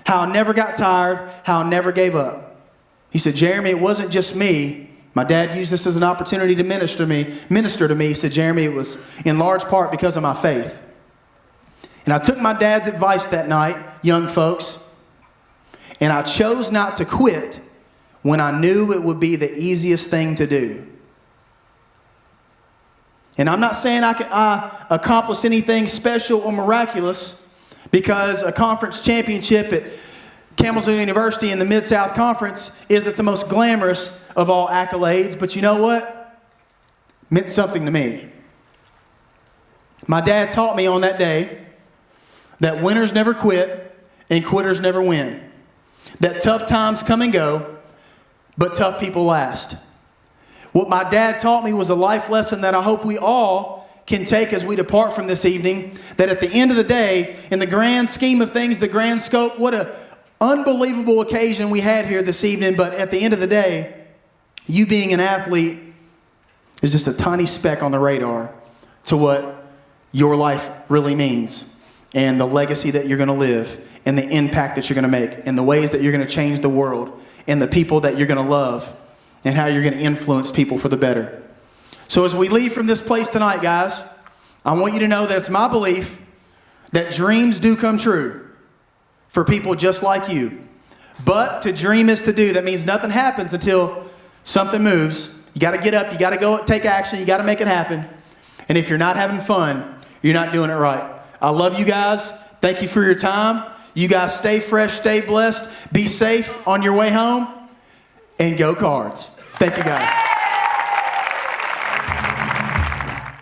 [SPEAKER 4] how I never got tired, how I never gave up. He said, Jeremy, it wasn't just me. My dad used this as an opportunity to minister to me. He said, Jeremy, it was in large part because of my faith. And I took my dad's advice that night, young folks, and I chose not to quit when I knew it would be the easiest thing to do. And I'm not saying I accomplished anything special or miraculous, because a conference championship at Campbellsville University in the Mid-South Conference isn't the most glamorous of all accolades, but you know what? It meant something to me. My dad taught me on that day that winners never quit and quitters never win. That tough times come and go, but tough people last. What my dad taught me was a life lesson that I hope we all can take as we depart from this evening, that at the end of the day, in the grand scheme of things, the grand scope, what an unbelievable occasion we had here this evening, but at the end of the day, you being an athlete is just a tiny speck on the radar to what your life really means, and the legacy that you're going to live, and the impact that you're going to make, and the ways that you're going to change the world, and the people that you're going to love, and how you're going to influence people for the better. So as we leave from this place tonight, guys, I want you to know that it's my belief that dreams do come true for people just like you. But to dream is to do. That means nothing happens until something moves. You got to get up. You got to go take action. You got to make it happen. And if you're not having fun, you're not doing it right. I love you guys. Thank you for your time. You guys stay fresh, stay blessed, be safe on your way home, and go Cards. Thank you, guys.